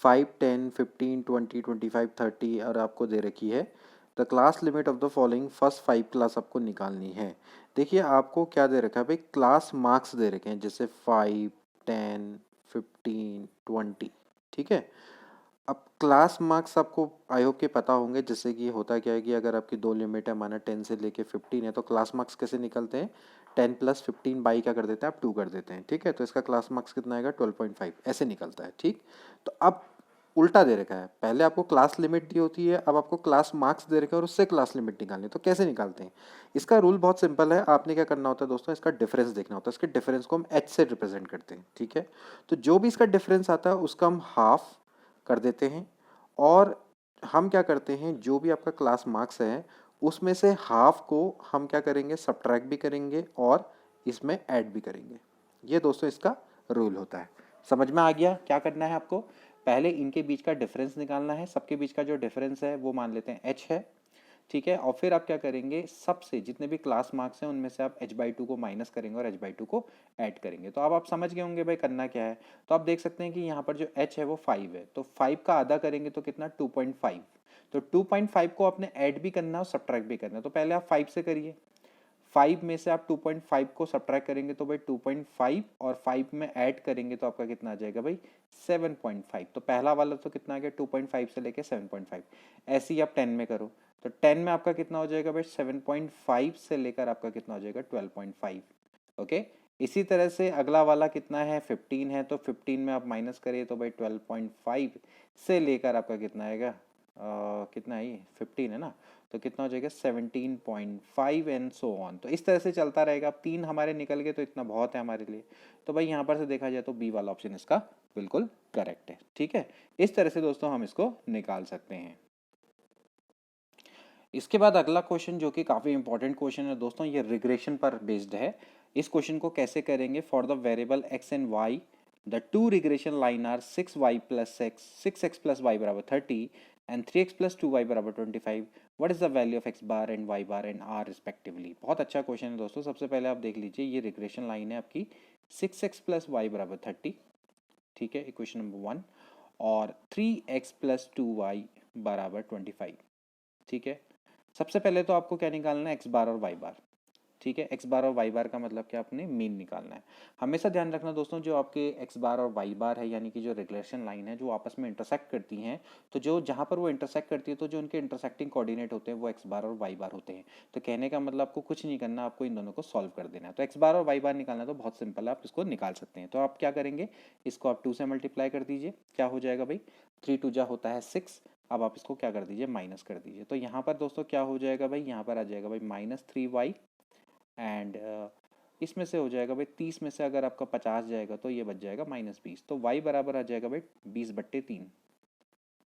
5, 10, 15, 20, 25, 30 और आपको दे रखी है the class limit of the following first 5 class आपको निकालनी है। देखिए आपको क्या दे रखा है भाई, क्लास मार्क्स दे रखे हैं जैसे 5, 10, 15, 20, ठीक है। अब क्लास मार्क्स आपको आई होप के पता होंगे, जैसे कि होता क्या है कि अगर आपकी दो लिमिट है, माना 10 से लेके 15 है, तो क्लास मार्क्स कैसे निकलते हैं, 10 प्लस 15 बाई क्या कर देते हैं आप 2 कर देते हैं, ठीक है। तो इसका क्लास मार्क्स कितना आएगा 12.5 ऐसे निकलता है, ठीक। तो अब उल्टा दे रखा है, पहले आपको क्लास लिमिट दी होती है, अब आपको क्लास मार्क्स दे रखा है और उससे क्लास लिमिट निकालनी है। तो कैसे निकालते हैं, इसका रूल बहुत सिंपल है। आपने क्या करना होता है दोस्तों, इसका डिफरेंस देखना होता है। इसके डिफरेंस को हम एच से रिप्रेजेंट करते हैं, ठीक है। तो जो भी इसका डिफरेंस आता है उसका हम हाफ कर देते हैं, और हम क्या करते हैं, जो भी आपका क्लास मार्क्स है उसमें से हाफ को हम क्या करेंगे, सब्ट्रैक्ट भी करेंगे और इसमें ऐड भी करेंगे। ये दोस्तों इसका रूल होता है। समझ में आ गया क्या करना है आपको, पहले इनके बीच का डिफरेंस निकालना है। सबके बीच का जो डिफरेंस है वो मान लेते हैं एच है, ठीक है। और फिर आप क्या करेंगे, सबसे जितने भी क्लास मार्क्स हैं उनमें से आप h/2 को माइनस करेंगे और h/2 को ऐड करेंगे। तो अब आप समझ गए होंगे भाई करना क्या है। तो आप देख सकते हैं कि यहाँ पर जो h है वो 5 है, तो 5 का आधा करेंगे तो कितना 2.5। तो 2.5 को आपने ऐड भी करना है और सब्ट्रैक्ट भी करना है। तो पहले आप 5 से करिए, 5 में से आप 2.5 को सब्ट्रैक्ट करेंगे तो भाई 2.5 और 5 में ऐड करेंगे तो आपका कितना आ जाएगा भाई 7.5। तो पहला वाला तो कितना आ गया 2.5 से लेके 7.5। ऐसे ही आप 10 में करो, तो 10 में आपका कितना हो जाएगा भाई 7.5 से लेकर आपका कितना हो जाएगा 12.5। ओके, इसी तरह से अगला वाला कितना है 15 है, तो 15 में आप माइनस करिए तो भाई 12.5 से लेकर आपका कितना आएगा, कितना है ये 15 है ना, तो कितना हो जाएगा 17.5 एंड सो ऑन। तो इस तरह से चलता रहेगा। अब 3 हमारे निकल गए तो इतना बहुत है हमारे लिए। तो भाई यहाँ पर से देखा जाए तो बी वाला ऑप्शन इसका बिल्कुल करेक्ट है, ठीक है। इस तरह से दोस्तों हम इसको निकाल सकते हैं। इसके बाद अगला क्वेश्चन जो कि काफ़ी इंपॉर्टेंट क्वेश्चन है दोस्तों, ये रिग्रेशन पर बेस्ड है। इस क्वेश्चन को कैसे करेंगे, for the variable X and Y the two regression line are 6y plus X 6x plus Y बराबर 30 एंड 3x प्लस 2y बराबर 25। What is the value of X bar and Y bar and R respectively. बहुत अच्छा क्वेश्चन है दोस्तों। सबसे पहले आप देख लीजिए, ये रिग्रेशन लाइन है आपकी 6x प्लस वाई बराबर 30, ठीक है, इक्वेशन नंबर 1, और 3x प्लस 2y बराबर 25, ठीक है। सबसे पहले तो आपको क्या निकालना है, एक्स बार और वाई बार, ठीक है। एक्स बार और वाई बार का मतलब क्या, आपने मीन निकालना है। हमेशा ध्यान रखना दोस्तों, जो आपके एक्स बार और वाई बार है यानी कि जो रिग्रेशन लाइन है जो आपस में इंटरसेक्ट करती हैं, तो जो जहाँ पर वो इंटरसेक्ट करती है तो जो उनके इंटरसेक्टिंग कोऑर्डिनेट होते हैं वो एक्स बार और वाई बार होते हैं। तो कहने का मतलब आपको कुछ नहीं करना, आपको इन दोनों को सॉल्व कर देना है। तो एक्स बार और वाई बार निकालना है तो बहुत सिंपल है, आप इसको निकाल सकते हैं। तो आप क्या करेंगे, इसको आप 2 से मल्टीप्लाई कर दीजिए, क्या हो जाएगा भाई 3 2 जा होता है 6। अब आप इसको क्या कर दीजिए, माइनस कर दीजिए। तो यहाँ पर दोस्तों क्या हो जाएगा भाई, यहाँ पर आ जाएगा भाई -3y एंड इसमें से हो जाएगा भाई 30 में से अगर आपका 50 जाएगा तो ये बच जाएगा -20। तो y बराबर आ जाएगा भाई 20/3,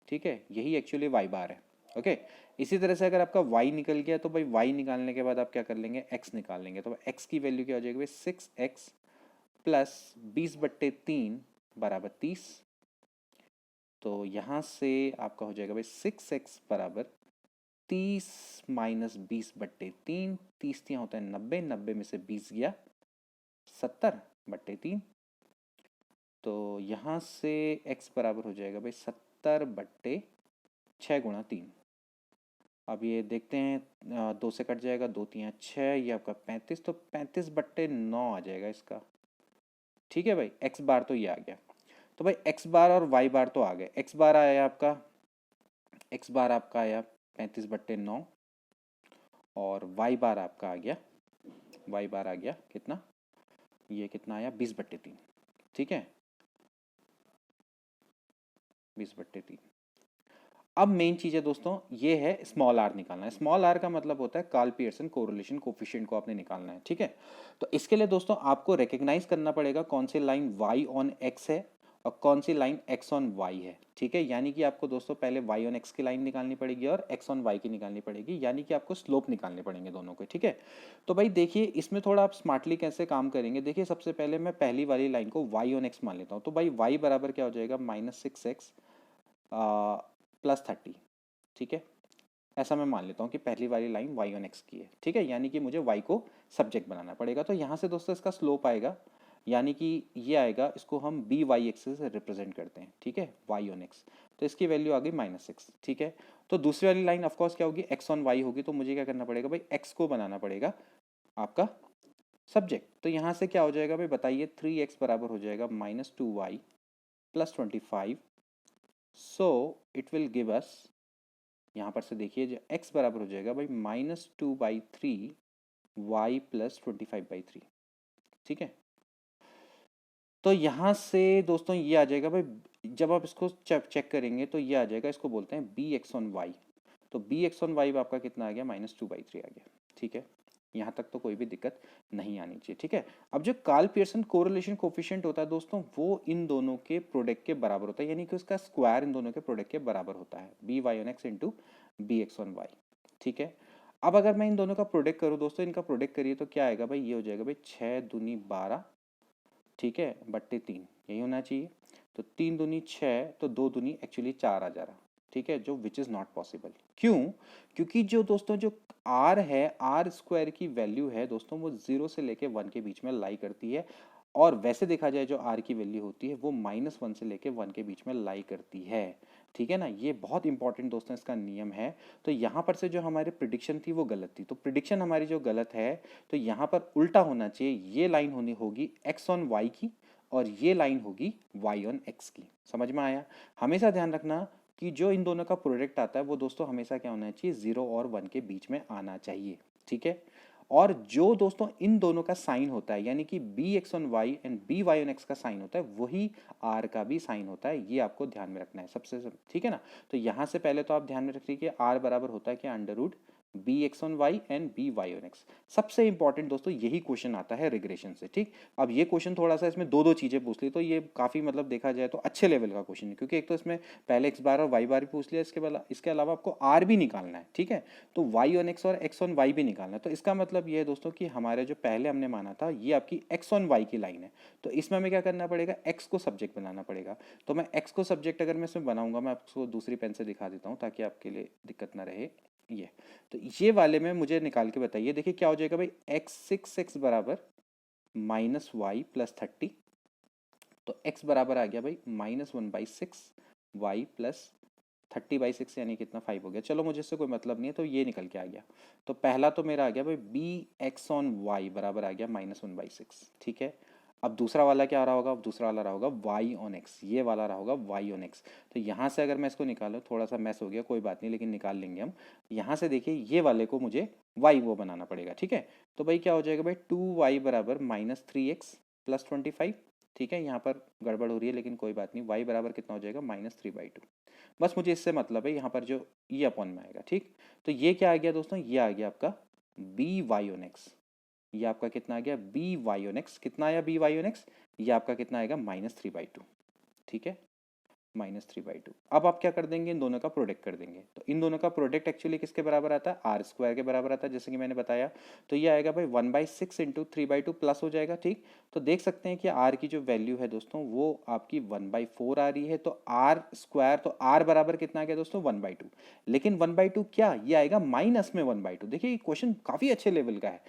ठीक है। यही एक्चुअली y बार है, ओके। इसी तरह से अगर आपका y निकल गया तो भाई y निकालने के बाद आप क्या कर लेंगे, x निकाल लेंगे। तो x की वैल्यू क्या हो जाएगी भाई 6x प्लस 20/3 बराबर 30। तो यहाँ से आपका हो जाएगा भाई 6x बराबर 30 माइनस 20/3, 30 यहाँ होता है 90, 90 में से 20 गया 70/3। तो यहाँ से x बराबर हो जाएगा भाई 70/6 गुणा 3। अब ये देखते हैं, 2 से कट जाएगा, 2 3 6, ये आपका 35, तो 35/9 आ जाएगा इसका, ठीक है भाई। x बार तो ये आ गया। तो भाई x बार और y बार तो आ गए। x बार आया आपका, x बार आपका आया 35/9 और y बार आपका आ गया, y बार आ गया कितना, ये कितना आया 20/3, ठीक है 20/3। अब मेन चीज़ है दोस्तों, ये है स्मॉल आर निकालना है। स्मॉल आर का मतलब होता है कार्ल पियर्सन कोरिलेशन कोफिशिएंट को आपने निकालना है, ठीक है। तो इसके लिए दोस्तों आपको रिकग्नाइज करना पड़ेगा कौन सी लाइन y ऑन x है और कौन सी लाइन x ऑन y है, ठीक है। यानी कि आपको दोस्तों पहले y ऑन x की लाइन निकालनी पड़ेगी और x ऑन y की निकालनी पड़ेगी, यानी कि आपको स्लोप निकालने पड़ेंगे दोनों के, ठीक है। तो भाई देखिए इसमें थोड़ा आप स्मार्टली कैसे काम करेंगे, देखिए सबसे पहले मैं पहली वाली लाइन को y ऑन x मान लेता हूँ। तो भाई y बराबर क्या हो जाएगा -6x प्लस 30, ठीक है। ऐसा मैं मान लेता हूँ कि पहली वाली लाइन वाई ऑन एक्स की है, ठीक है, यानी कि मुझे वाई को सब्जेक्ट बनाना पड़ेगा। तो यहाँ से दोस्तों इसका स्लोप आएगा, यानी कि ये आएगा, इसको हम बी वाई एक्स से रिप्रेजेंट करते हैं, ठीक है, वाई ऑन एक्स। तो इसकी वैल्यू आ गई -6, ठीक है। तो दूसरी वाली लाइन ऑफकोर्स क्या होगी, एक्स ऑन वाई होगी। तो मुझे क्या करना पड़ेगा भाई, एक्स को बनाना पड़ेगा आपका सब्जेक्ट। तो यहाँ से क्या हो जाएगा भाई बताइए, 3x बराबर हो जाएगा -2y + 25। So it will give us, यहाँ पर से देखिए जो x बराबर हो जाएगा भाई -2/3 y + 25/3, ठीक है। तो यहाँ से दोस्तों ये आ जाएगा भाई, जब आप इसको चेक करेंगे तो ये आ जाएगा, इसको बोलते हैं बी एक्स ऑन वाई। तो बी एक्स ऑन वाई आपका कितना आ गया, -2/3 आ गया, ठीक है। यहाँ तक तो कोई भी दिक्कत नहीं आनी चाहिए, ठीक है। अब जो कार्ल पियर्सन कोरिलेशन कोफिशिएंट होता है दोस्तों, वो इन दोनों के प्रोडक्ट के बराबर होता है, यानी कि उसका स्क्वायर इन दोनों के प्रोडक्ट के बराबर होता है, B Y on X into B X on Y, ठीक है। अब अगर मैं इन दोनों का प्रोडक्ट करूँ दोस्तों, इनका प्रोडक्ट करिए तो क्या आएगा भाई, ये हो जाएगा भाई 6 दूनी 12, ठीक है, बट्टे 3, यही होना चाहिए। तो 3 दूनी 6, तो 2 दूनी एक्चुअली 4 आ जा रहा, ठीक है, जो विच इज़ नॉट पॉसिबल। क्यों? क्योंकि जो दोस्तों जो आर है, आर स्क्वायर की वैल्यू है दोस्तों, वो 0 से लेके 1 के बीच में लाई करती है। और वैसे देखा जाए जो आर की वैल्यू होती है वो -1 से लेके 1 के बीच में लाई करती है, ठीक है ना। ये बहुत इंपॉर्टेंट दोस्तों इसका नियम है। तो यहाँ पर से जो हमारी प्रिडिक्शन थी वो गलत थी, तो प्रिडिक्शन हमारी जो गलत है, तो यहाँ पर उल्टा होना चाहिए, ये लाइन होनी होगी एक्स ऑन वाई की और ये लाइन होगी वाई ऑन एक्स की। समझ में आया? हमेशा ध्यान रखना कि जो इन दोनों का प्रोडक्ट आता है वो दोस्तों हमेशा क्या होना चाहिए, 0 और 1 के बीच में आना चाहिए, ठीक है। और जो दोस्तों इन दोनों का साइन होता है, यानी कि B X on Y and B Y on X का साइन होता है, वही आर का भी साइन होता है। ये आपको ध्यान में रखना है सबसे ठीक है ना। तो यहाँ से पहले तो आप ध्यान में रखिए कि आर बराबर होता है क्या, under root B X on Y and B Y on X. सबसे इंपॉर्टेंट दोस्तों यही क्वेश्चन आता है रिग्रेशन से, ठीक। अब ये क्वेश्चन थोड़ा सा इसमें दो दो चीजें पूछ ली, तो ये काफी मतलब देखा जाए तो अच्छे लेवल का क्वेश्चन है, क्योंकि एक तो इसमें पहले एक्स बार और वाई बार भी पूछ लिया, इसके अलावा आपको आर भी निकालना है, ठीक है। तो वाई ऑन एक्स और एक्स ऑन वाई भी निकालना है। तो इसका मतलब ये है दोस्तों कि हमारे जो पहले हमने माना था ये आपकी एक्स ऑन वाई की लाइन है, तो इसमें हमें क्या करना पड़ेगा, एक्स को सब्जेक्ट बनाना पड़ेगा। तो मैं एक्स को सब्जेक्ट अगर मैं इसमें बनाऊंगा, मैं आपको दूसरी पेन से दिखा देता हूँ ताकि आपके लिए दिक्कत ना रहे। ये तो ये वाले में मुझे निकाल के बताइए, देखिए क्या हो जाएगा भाई, x6 बराबर -y + 30। तो x बराबर आ गया भाई -1/6 y + 30/6, यानी कितना 5 हो गया। चलो मुझे इससे कोई मतलब नहीं है, तो ये निकल के आ गया। तो पहला तो मेरा आ गया भाई बी एक्स ऑन वाई बराबर आ गया -1/6, ठीक है। अब दूसरा वाला क्या रहा होगा, अब दूसरा वाला रहा होगा वाई ऑन एक्स, ये वाला रहा होगा वाई ऑन एक्स। तो यहाँ से अगर मैं इसको निकालूँ, थोड़ा सा मैस हो गया, कोई बात नहीं, लेकिन निकाल लेंगे हम। यहाँ से देखिए ये वाले को मुझे वाई वो बनाना पड़ेगा, ठीक है। तो भाई क्या हो जाएगा भाई, 2y बराबर -3x + 25, ठीक है। यहाँ पर गड़बड़ हो रही है लेकिन कोई बात नहीं, y बराबर कितना हो जाएगा, -3/2। बस मुझे इससे मतलब है, यहाँ पर जो ई अपॉन में आएगा, ठीक। तो ये क्या आ गया दोस्तों, ये आ गया आपका बी वाई ऑन एक्स। ये आपका कितना आ गया, बी वाई ऑन एक्स। कितना आया बी वाई ऑन एक्स, ये आपका कितना आएगा, -3/2, ठीक है, -3/2। अब आप क्या कर देंगे, इन दोनों का प्रोडक्ट कर देंगे। तो इन दोनों का प्रोडक्ट एक्चुअली किसके बराबर आता है, आर स्क्वायर के बराबर आता है, जैसे कि मैंने बताया। तो ये आएगा भाई 1/6 इंटू 3/2 प्लस हो जाएगा, ठीक। तो देख सकते हैं कि आर की जो वैल्यू है दोस्तों वो आपकी 1/4 आ रही है। तो आर स्क्वायर, तो आर बराबर कितना आ गया दोस्तों, 1/2। लेकिन 1/2 क्या, ये आएगा माइनस में 1/2। देखिए ये क्वेश्चन काफी अच्छे लेवल का है,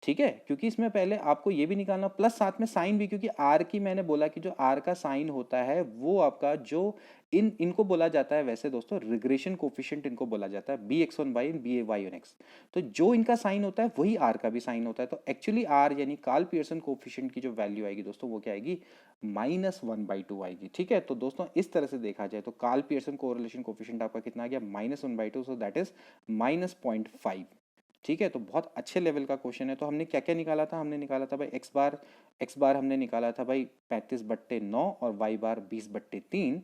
ठीक है, क्योंकि इसमें पहले आपको ये भी निकालना प्लस साथ में साइन भी, क्योंकि आर की मैंने बोला कि जो आर का साइन होता है वो आपका जो इनको बोला जाता है, वैसे दोस्तों रिग्रेशन कोफिशिएंट इनको बोला जाता है, B X on Y B A Y on X. तो जो इनका साइन होता है वही आर का भी साइन होता है। तो एक्चुअली आर यानी कार्ल पियर्सन कोफिशिएंट की जो वैल्यू आएगी दोस्तों वो क्या आएगी, -1/2 आएगी, ठीक है। तो दोस्तों इस तरह से देखा जाए तो कार्ल पियर्सन कोरिलेशन कोफिशिएंट आपका कितना आ गया, -1/2, सो दैट इज -0.5, ठीक है। तो बहुत अच्छे लेवल का क्वेश्चन है। तो हमने क्या क्या निकाला था, हमने निकाला था भाई एक्स बार हमने निकाला था भाई 35/9 और वाई बार 20/3,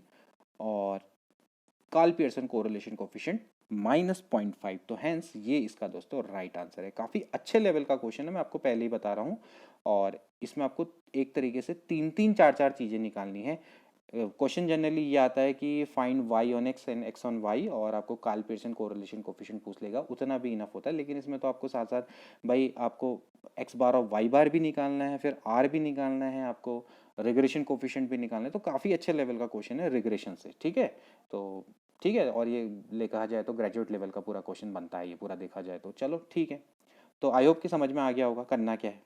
और कार्ल पियर्सन कोरिलेशन कोफिशिएंट -0.5। तो हैंस ये इसका दोस्तों राइट आंसर है। काफ़ी अच्छे लेवल का क्वेश्चन है, मैं आपको पहले ही बता रहा हूँ। और इसमें आपको एक तरीके से तीन तीन चार चार चीज़ें निकालनी है। क्वेश्चन जनरली ये आता है कि find Y on X and X on Y, और आपको कार्ल पियर्सन कोरिलेशन कोफिशिएंट पूछ लेगा, उतना भी इनफ होता है। लेकिन इसमें तो आपको साथ साथ भाई आपको एक्स बार और वाई बार भी निकालना है, फिर आर भी निकालना है, आपको रिग्रेशन कोफिशिएंट भी निकालना है। तो काफ़ी अच्छे लेवल का क्वेश्चन है रिग्रेशन से, ठीक है। तो ठीक है, और ये ले कहा जाए तो ग्रेजुएट लेवल का पूरा क्वेश्चन बनता है ये पूरा देखा जाए तो। चलो ठीक है, तो आई होप कि समझ में आ गया होगा करना क्या है।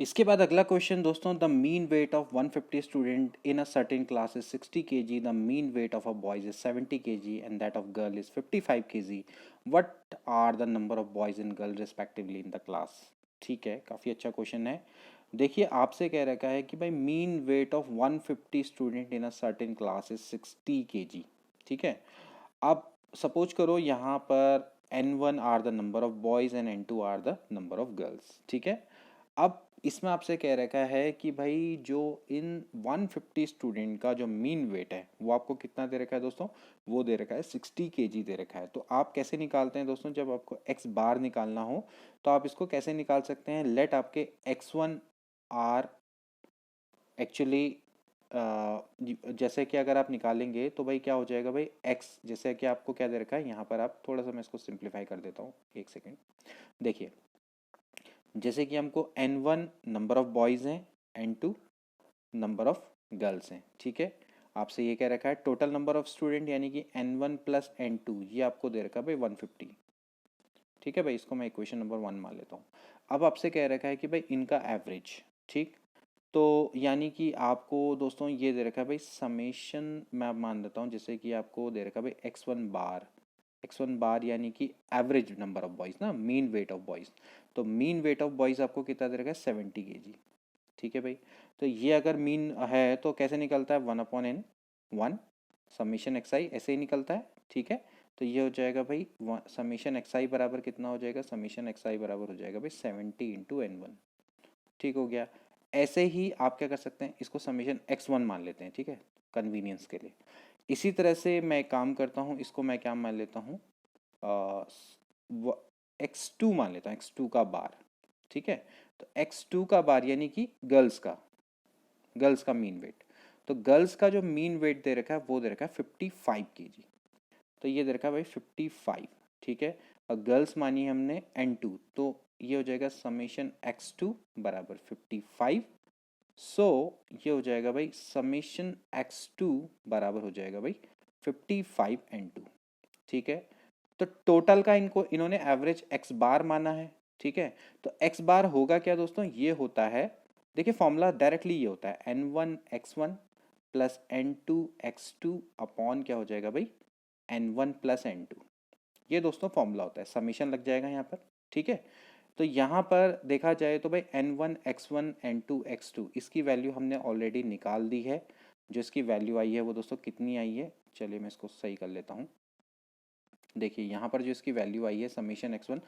इसके बाद अगला क्वेश्चन दोस्तों, the mean weight of 150 student in a certain class is 60 kg, the mean weight of a boys is 70 kg and that of girl is 55 kg, what are the number of boys and girl respectively in the class. ठीक है, काफ़ी अच्छा क्वेश्चन है। देखिए आपसे कह रखा है कि भाई mean weight of 150 student in a certain class is 60 kg। ठीक है, अब सपोज करो यहाँ पर N1 are the number of boys and N2 are the number of girls. ठीक है, अब इसमें आपसे कह रखा है कि भाई जो इन 150 स्टूडेंट का जो मीन वेट है वो आपको कितना दे रखा है दोस्तों, वो दे रखा है 60 kg दे रखा है। तो आप कैसे निकालते हैं दोस्तों, जब आपको x बार निकालना हो तो आप इसको कैसे निकाल सकते हैं, लेट आपके x1 आर एक्चुअली जैसे कि अगर आप निकालेंगे तो भाई क्या हो जाएगा भाई x, जैसे कि आपको क्या दे रखा है यहाँ पर, आप थोड़ा सा मैं इसको सिंप्लीफाई कर देता हूँ, एक सेकेंड। देखिए जैसे कि हमको N1 नंबर ऑफ बॉयज़ हैं, N2 नंबर ऑफ गर्ल्स हैं। ठीक है, आपसे ये कह रखा है टोटल नंबर ऑफ स्टूडेंट यानी कि N1 प्लस N2 ये आपको दे रखा है भाई 150। ठीक है भाई, इसको मैं इक्वेशन नंबर 1 मान लेता हूँ। अब आपसे कह रखा है कि भाई इनका एवरेज। ठीक, तो यानी कि आपको दोस्तों ये दे रखा है भाई समेशन, मैं अब मान देता हूँ जैसे कि आपको दे रखा है भाई x1 बार यानी कि एवरेज नंबर ऑफ बॉयज़ ना, मीन वेट ऑफ बॉयज़। तो मीन वेट ऑफ बॉयज़ आपको कितना दे रखा है 70 kg। ठीक है भाई, तो ये अगर मीन है तो कैसे निकलता है 1/n 1 समीशन एक्स आई, ऐसे ही निकलता है। ठीक है, तो ये हो जाएगा भाई समीशन एक्स आई बराबर कितना हो जाएगा, समीशन एक्स आई बराबर हो जाएगा भाई 70 × N1। ठीक हो गया। ऐसे ही आप क्या कर सकते हैं, इसको समीशन x1 मान लेते हैं। ठीक है, कन्वीनियंस के लिए। इसी तरह से मैं काम करता हूँ, इसको मैं क्या मान लेता हूँ, x2 मान लेता हूँ, x2 का बार। ठीक है, तो x2 का बार यानी कि गर्ल्स का मीन वेट। तो गर्ल्स का जो मीन वेट दे रखा है वो दे रखा है 55 kg। तो ये दे रखा है भाई 55। ठीक है, और गर्ल्स मानी हमने N2, तो ये हो जाएगा समेशन x2 बराबर 55। सो ये हो जाएगा भाई समेशन x2 बराबर हो जाएगा भाई 55 N2। ठीक है, तो टोटल का इन्होंने एवरेज x बार माना है। ठीक है, तो x बार होगा क्या दोस्तों, ये होता है, देखिए फॉर्मूला डायरेक्टली ये होता है N1 x1 plus N2 x2 upon क्या हो जाएगा भाई N1 प्लस N2। ये दोस्तों फॉर्मूला होता है, समीशन लग जाएगा यहाँ पर। ठीक है, तो यहाँ पर देखा जाए तो भाई N1 x1 N2 x2 इसकी वैल्यू हमने ऑलरेडी निकाल दी है। जो इसकी वैल्यू आई है वो दोस्तों कितनी आई है, चलिए मैं इसको सही कर लेता हूँ। देखिए यहाँ पर जो इसकी वैल्यू आई है समीशन x1।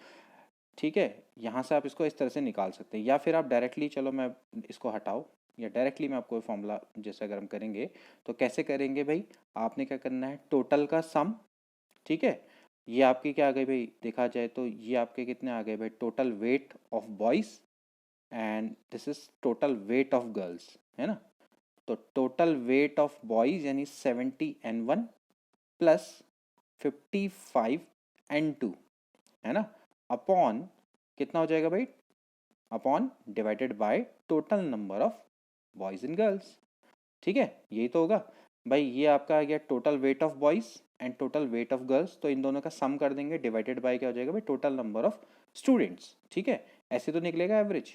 ठीक है, यहाँ से आप इसको इस तरह से निकाल सकते हैं, या फिर आप डायरेक्टली, चलो मैं इसको हटाओ, या डायरेक्टली मैं आपको फॉर्मूला जैसे अगर हम करेंगे तो कैसे करेंगे भाई, आपने क्या करना है टोटल का सम। ठीक है, ये आपकी क्या आ गई भाई, देखा जाए तो ये आपके कितने आ गए भाई, total weight of boys and this is total weight of girls, है ना। तो टोटल वेट ऑफ बॉयज़ यानी 70 N1 प्लस 55 N2, है ना, अपॉन कितना हो जाएगा भाई, upon divided by total number of boys and girls. ठीक है, यही तो होगा भाई, ये आपका आ गया total weight of boys and total weight of girls, तो इन दोनों का सम कर देंगे, डिवाइडेड बाय क्या हो जाएगा भाई टोटल नंबर ऑफ स्टूडेंट्स। ठीक है, ऐसे तो निकलेगा एवरेज,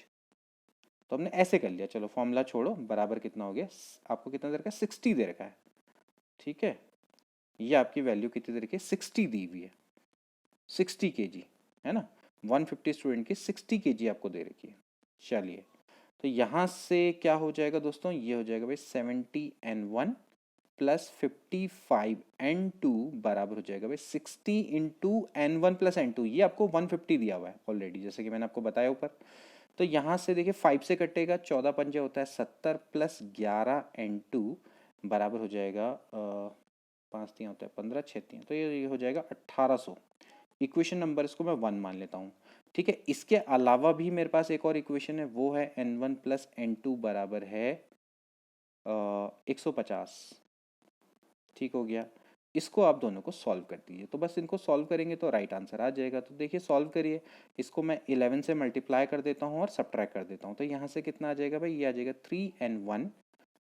तो हमने ऐसे कर लिया। चलो फॉर्मूला छोड़ो, बराबर कितना हो गया, आपको कितना दे रखा है 60 दे रखा है। ठीक है, ये आपकी वैल्यू कितनी दे रखी है 60 दी हुई है, 60 kg, है ना, 150 स्टूडेंट की 60 kg आपको दे रखी है। चलिए, तो यहाँ से क्या हो जाएगा दोस्तों, ये हो जाएगा भाई 70 N1 प्लस 55 N2 बराबर हो जाएगा भाई 60 इंटू N1 प्लस N2। ये आपको 150 दिया हुआ है ऑलरेडी, जैसे कि मैंने आपको बताया ऊपर। तो यहाँ से देखिए 5 से कटेगा, 14 पंजे होता है 70 प्लस 11 N2 बराबर हो जाएगा 5 3 होता है 15 6 3, तो ये हो जाएगा 1800। इक्वेशन नंबर इसको मैं 1 मान लेता हूँ। ठीक है, इसके अलावा भी मेरे पास एक और इक्वेशन है, वो है N1 प्लस N2 बराबर है 150। ठीक हो गया, इसको आप दोनों को सॉल्व कर दीजिए, तो बस इनको सॉल्व करेंगे तो राइट आंसर आ जाएगा। तो देखिए सॉल्व करिए, इसको मैं 11 से मल्टीप्लाई कर देता हूँ और सब्ट्रैक्ट कर देता हूँ, तो यहाँ से कितना आ जाएगा भाई, ये आ जाएगा 3N1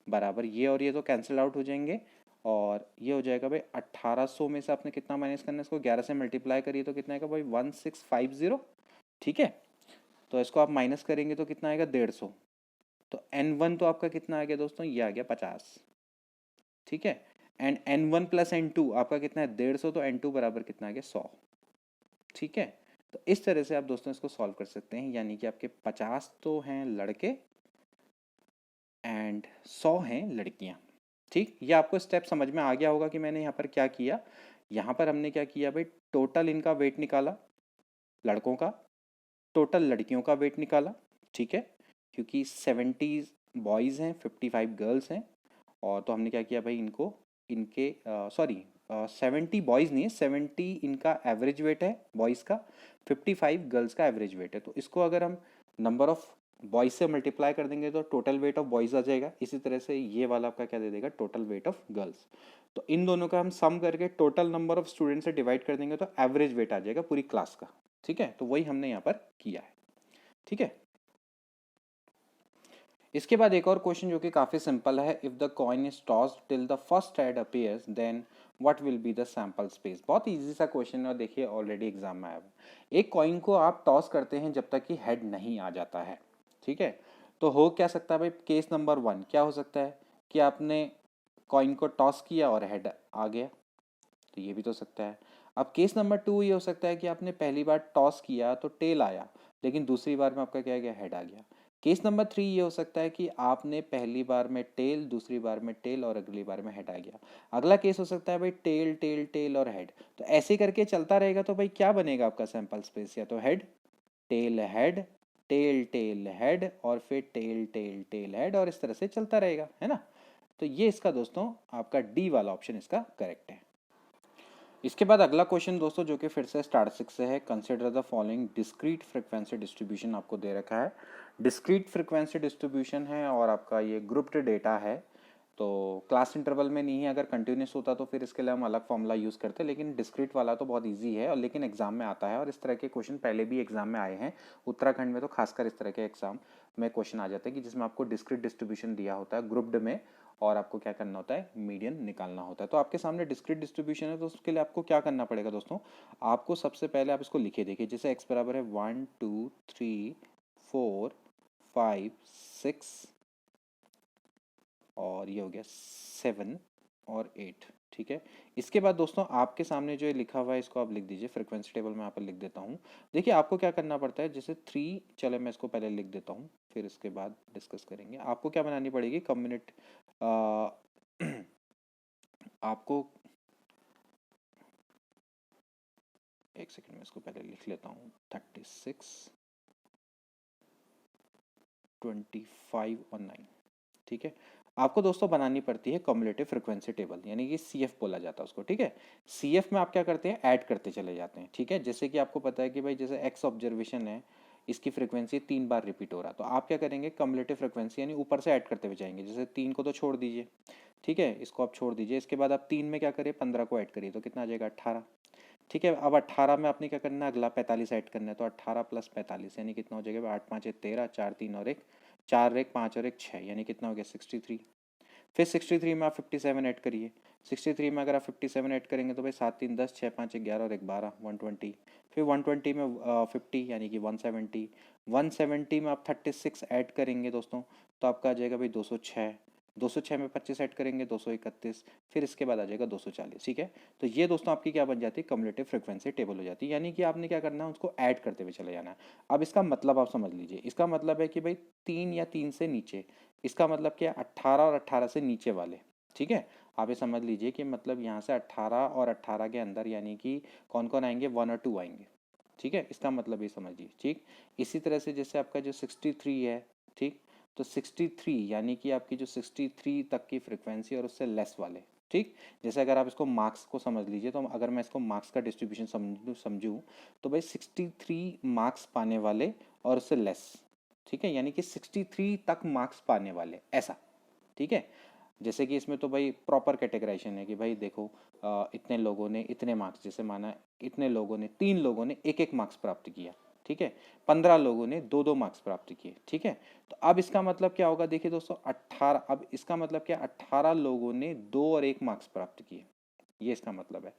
बराबर, ये और ये तो कैंसिल आउट हो जाएंगे, और ये हो जाएगा भाई 1800 में से आपने कितना माइनस करना है, इसको 11 से मल्टीप्लाई करिए तो कितना आएगा भाई 1650। ठीक है, तो इसको आप माइनस करेंगे तो कितना आएगा 150। तो N1 तो आपका कितना आ गया दोस्तों, ये आ गया 50। ठीक है, एंड N1 प्लस N2 आपका कितना है 150, तो N2 बराबर कितना आ गया 100। ठीक है, तो इस तरह से आप दोस्तों इसको सॉल्व कर सकते हैं, यानी कि आपके 50 तो हैं लड़के एंड 100 हैं लड़कियां। ठीक, ये आपको स्टेप समझ में आ गया होगा कि मैंने यहाँ पर क्या किया। यहाँ पर हमने क्या किया भाई, टोटल इनका वेट निकाला लड़कों का, टोटल लड़कियों का वेट निकाला। ठीक है, क्योंकि 70 बॉयज़ हैं 55 गर्ल्स हैं, और तो हमने क्या किया भाई, इनको इनके सॉरी 70 बॉयज़ नहीं है, 70 इनका एवरेज वेट है बॉयज़ का, 55 गर्ल्स का एवरेज वेट है। तो इसको अगर हम नंबर ऑफ बॉयज़ से मल्टीप्लाई कर देंगे तो टोटल वेट ऑफ बॉयज़ आ जाएगा। इसी तरह से ये वाला आपका क्या दे देगा, टोटल वेट ऑफ गर्ल्स। तो इन दोनों का हम सम करके टोटल नंबर ऑफ स्टूडेंट से डिवाइड कर देंगे तो एवरेज वेट आ जाएगा पूरी क्लास का। ठीक है, तो वही हमने यहाँ पर किया है। ठीक है, इसके बाद एक और क्वेश्चन जो कि काफ़ी सिंपल है, if the coin is tossed till the first head appears then what will be the sample space. बहुत इजी सा क्वेश्चन है और देखिए ऑलरेडी एग्जाम में आया हुआ है। एक कॉइन को आप टॉस करते हैं जब तक कि हेड नहीं आ जाता है। ठीक है, तो हो क्या सकता है भाई, केस नंबर 1 क्या हो सकता है कि आपने कॉइन को टॉस किया और हेड आ गया, तो ये भी तो सकता है। अब केस नंबर 2 ये हो सकता है कि आपने पहली बार टॉस किया तो टेल आया, लेकिन दूसरी बार में आपका क्या गया, हेड आ गया। केस नंबर 3 ये हो सकता है कि आपने पहली बार में टेल, दूसरी बार में टेल और अगली बार में हेड आ गया। अगला केस हो सकता है भाई टेल टेल टेल और हेड। तो ऐसे करके चलता रहेगा, तो भाई क्या बनेगा आपका सैंपल स्पेस, या तो head head tail tail head और फिर टेल टेल टेल हेड, और इस तरह से चलता रहेगा, है ना। तो ये इसका दोस्तों आपका डी वाला ऑप्शन इसका करेक्ट है। इसके बाद अगला क्वेश्चन दोस्तों जो कि फिर से स्टैटिस्टिक्स से है, consider the following discrete frequency distribution आपको दे रखा है। डिस्क्रीट फ्रीक्वेंसी डिस्ट्रीब्यूशन है और आपका ये ग्रुप्ड डेटा है, तो क्लास इंटरवल में नहीं है। अगर कंटिन्यूस होता तो फिर इसके लिए हम अलग फॉर्मूला यूज़ करते, लेकिन डिस्क्रीट वाला तो बहुत इजी है और लेकिन एग्जाम में आता है, और इस तरह के क्वेश्चन पहले भी एग्जाम में आए हैं। उत्तराखंड में तो खासकर इस तरह के एग्जाम में क्वेश्चन आ जाते हैं कि जिसमें आपको डिस्क्रीट डिस्ट्रीब्यूशन दिया होता है ग्रुप्ड में, और आपको क्या करना होता है, मीडियन निकालना होता है। तो आपके सामने डिस्क्रीट डिस्ट्रीब्यूशन है, तो उसके लिए आपको क्या करना पड़ेगा दोस्तों, आपको सबसे पहले आप इसको लिखे देखिए, जैसे x बराबर है 1 2 3 4 5 6 और ये हो गया 7 और 8। ठीक है, इसके बाद दोस्तों आपके सामने जो ये लिखा हुआ है इसको आप लिख दीजिए, फ्रीक्वेंसी टेबल में यहाँ पर लिख देता हूँ। देखिए आपको क्या करना पड़ता है, जैसे 3, चले मैं इसको पहले लिख देता हूँ फिर इसके बाद डिस्कस करेंगे। आपको क्या बनानी पड़ेगी, कम्युनिटी आपको एक सेकंड में इसको पहले लिख लेता हूँ, 36 25 और 9। ठीक है, आपको दोस्तों बनानी पड़ती है कम्युलेटिव फ्रीक्वेंसी टेबल, यानी कि CF बोला जाता है उसको। ठीक है, CF में आप क्या करते हैं, ऐड करते चले जाते हैं। ठीक है, जैसे कि आपको पता है कि भाई जैसे एक्स ऑब्जर्वेशन है, इसकी फ्रीक्वेंसी 3 बार रिपीट हो रहा है, तो आप क्या करेंगे, कम्युलेटिव फ्रीक्वेंसी यानी ऊपर से ऐड करते हुए जाएंगे। जैसे 3 को तो छोड़ दीजिए, ठीक है, इसको आप छोड़ दीजिए, इसके बाद आप 3 में क्या करिए, 15 को ऐड करिए, तो कितना आ जाएगा 18। ठीक है, अब 18 में आपने क्या करना है, अगला 45 ऐड करना है, तो 18 प्लस 45 यानी कितना हो जाएगा, 8 5 13, 4 3 और 1 4 1 5 और 1 6, यानी कितना हो गया 63। फिर 63 में आप 57 ऐड करिए, 63 में अगर आप 57 ऐड करेंगे तो भाई 7 3 10 6 5 11 और 1 12 120। फिर 120 में 50 यानी कि 170, 170 में आप 36 ऐड करेंगे दोस्तों, तो आपका आ जाएगा भाई 206, 206 में 25 ऐड करेंगे 231, फिर इसके बाद आ जाएगा 240। ठीक है, तो ये दोस्तों आपकी क्या बन जाती है, कम्युलेटिव फ्रीक्वेंसी टेबल हो जाती है, यानी कि आपने क्या करना है, उसको ऐड करते हुए चले जाना है। अब इसका मतलब आप समझ लीजिए, इसका मतलब है कि भाई 3 या 3 से नीचे, इसका मतलब क्या, 18 और 18 से नीचे वाले। ठीक है, आप ये समझ लीजिए कि मतलब यहाँ से 18 और 18 के अंदर यानी कि कौन कौन आएंगे, 1 और 2 आएंगे। ठीक है, इसका मतलब ये समझिए। ठीक, इसी तरह से जैसे आपका जो 63 है, ठीक, तो 63 यानी कि आपकी जो 63 तक की फ्रिक्वेंसी और उससे लेस वाले। ठीक, जैसे अगर आप इसको मार्क्स को समझ लीजिए, तो अगर मैं इसको मार्क्स का डिस्ट्रीब्यूशन समझूँ तो भाई 63 मार्क्स पाने वाले और उससे लेस। ठीक है, यानी कि 63 तक मार्क्स पाने वाले, ऐसा। ठीक है, जैसे कि इसमें तो भाई प्रॉपर कैटेगराइजेशन है कि भाई देखो इतने लोगों ने इतने मार्क्स, जैसे माना इतने लोगों ने 3 लोगों ने 1 1 मार्क्स प्राप्त किया। ठीक है, 15 लोगों ने 2-2 मार्क्स प्राप्त किए, ठीक है। तो अब इसका मतलब क्या होगा, देखिए दोस्तों 18, अब इसका मतलब क्या, 18 लोगों ने 2 और 1 मार्क्स प्राप्त किए, ये इसका मतलब है।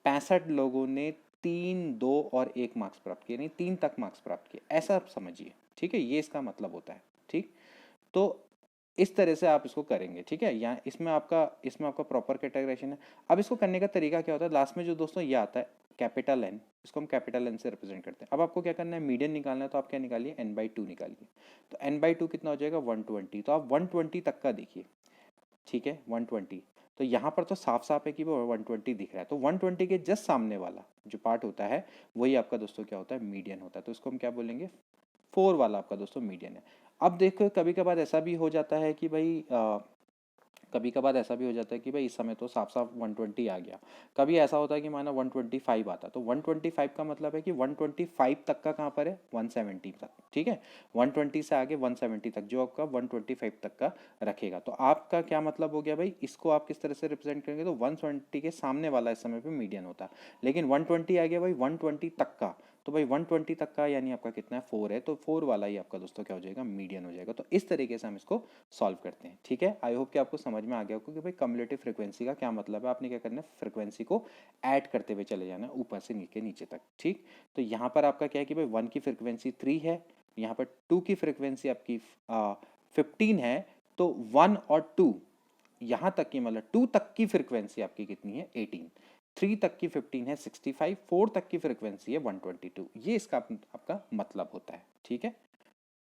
65 लोगों ने 3, 2 और 1 मार्क्स प्राप्त किए, यानी 3 तक मार्क्स प्राप्त किए, ऐसा आप समझिए, ठीक है, ये इसका मतलब होता है, ठीक। तो इस तरह से आप इसको करेंगे, ठीक है। यहाँ इसमें आपका प्रॉपर कैटेगराइजेशन है। अब इसको करने का तरीका क्या होता है, लास्ट में जो दोस्तों ये आता है कैपिटल एन, इसको हम कैपिटल एन से रिप्रेजेंट करते हैं। अब आपको क्या करना है, मीडियन निकालना है, तो आप क्या निकालिए, n/2 निकालिए। तो n/2 कितना हो जाएगा, 120। तो आप 120 तक का देखिए, ठीक है, 120। तो यहाँ पर तो साफ साफ है कि वो 120 दिख रहा है, तो 120 के जस्ट सामने वाला जो पार्ट होता है वही आपका दोस्तों क्या होता है, मीडियन होता है। तो इसको हम क्या बोलेंगे, 4 वाला आपका दोस्तों मीडियन है। अब देखो कभी कभार ऐसा भी हो जाता है कि भाई कभी कभार ऐसा भी हो जाता है कि भाई इस समय तो साफ साफ 120 आ गया, कभी ऐसा होता है कि माना 125 आता, तो 125 का मतलब है कि 125 तक का कहाँ पर है, 170 तक, ठीक है। 120 से आगे 170 तक, जो आपका 125 तक का रखेगा। तो आपका क्या मतलब हो गया भाई, इसको आप किस तरह से रिप्रेजेंट करेंगे, तो 120 के सामने वाला इस समय पे मीडियन होता है। लेकिन 120 आ गया भाई 120 तक का, तो भाई 120 तक का यानी आपका कितना है, 4 है, तो 4 वाला ही आपका दोस्तों क्या हो जाएगा, मीडियन हो जाएगा। तो इस तरीके से हम इसको सॉल्व करते हैं, ठीक है। आई होप कि आपको समझ में आ गया होगा कि भाई कम्युलेटिव फ्रीक्वेंसी का क्या मतलब है। आपने क्या करना है, फ्रीक्वेंसी को ऐड करते हुए चले जाना है ऊपर से नीचे तक, ठीक। तो यहाँ पर आपका क्या है कि भाई 1 की फ्रीक्वेंसी 3 है, यहाँ पर 2 की फ्रीक्वेंसी आपकी 15 है, तो 1 और 2 यहाँ तक की मतलब 2 तक की फ्रीक्वेंसी आपकी कितनी है, 18। 3 तक की 15 है 65, 4 तक की फ्रीक्वेंसी है 122। ये इसका आपका मतलब होता है, ठीक है।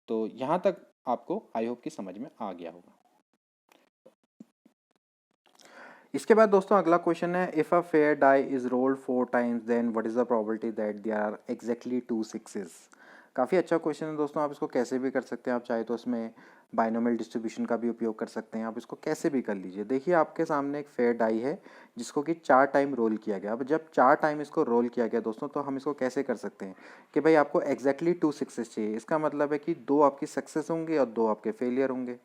तो यहाँ तक आपको आई होप कि समझ में आ गया होगा। इसके बाद दोस्तों अगला क्वेश्चन है, if a fair die is rolled 4 times then what is the probability that there are exactly 2 6s। काफ़ी अच्छा क्वेश्चन है दोस्तों, आप इसको कैसे भी कर सकते हैं, आप चाहे तो इसमें बाइनोमियल डिस्ट्रीब्यूशन का भी उपयोग कर सकते हैं, आप इसको कैसे भी कर लीजिए। देखिए आपके सामने एक फेयर डाई है जिसको कि 4 टाइम रोल किया गया। अब जब 4 टाइम इसको रोल किया गया दोस्तों, तो हम इसको कैसे कर सकते हैं कि भाई आपको एग्जैक्टली 2 6s चाहिए। इसका मतलब है कि 2 आपकी सक्सेस होंगे और 2 आपके फेलियर होंगे,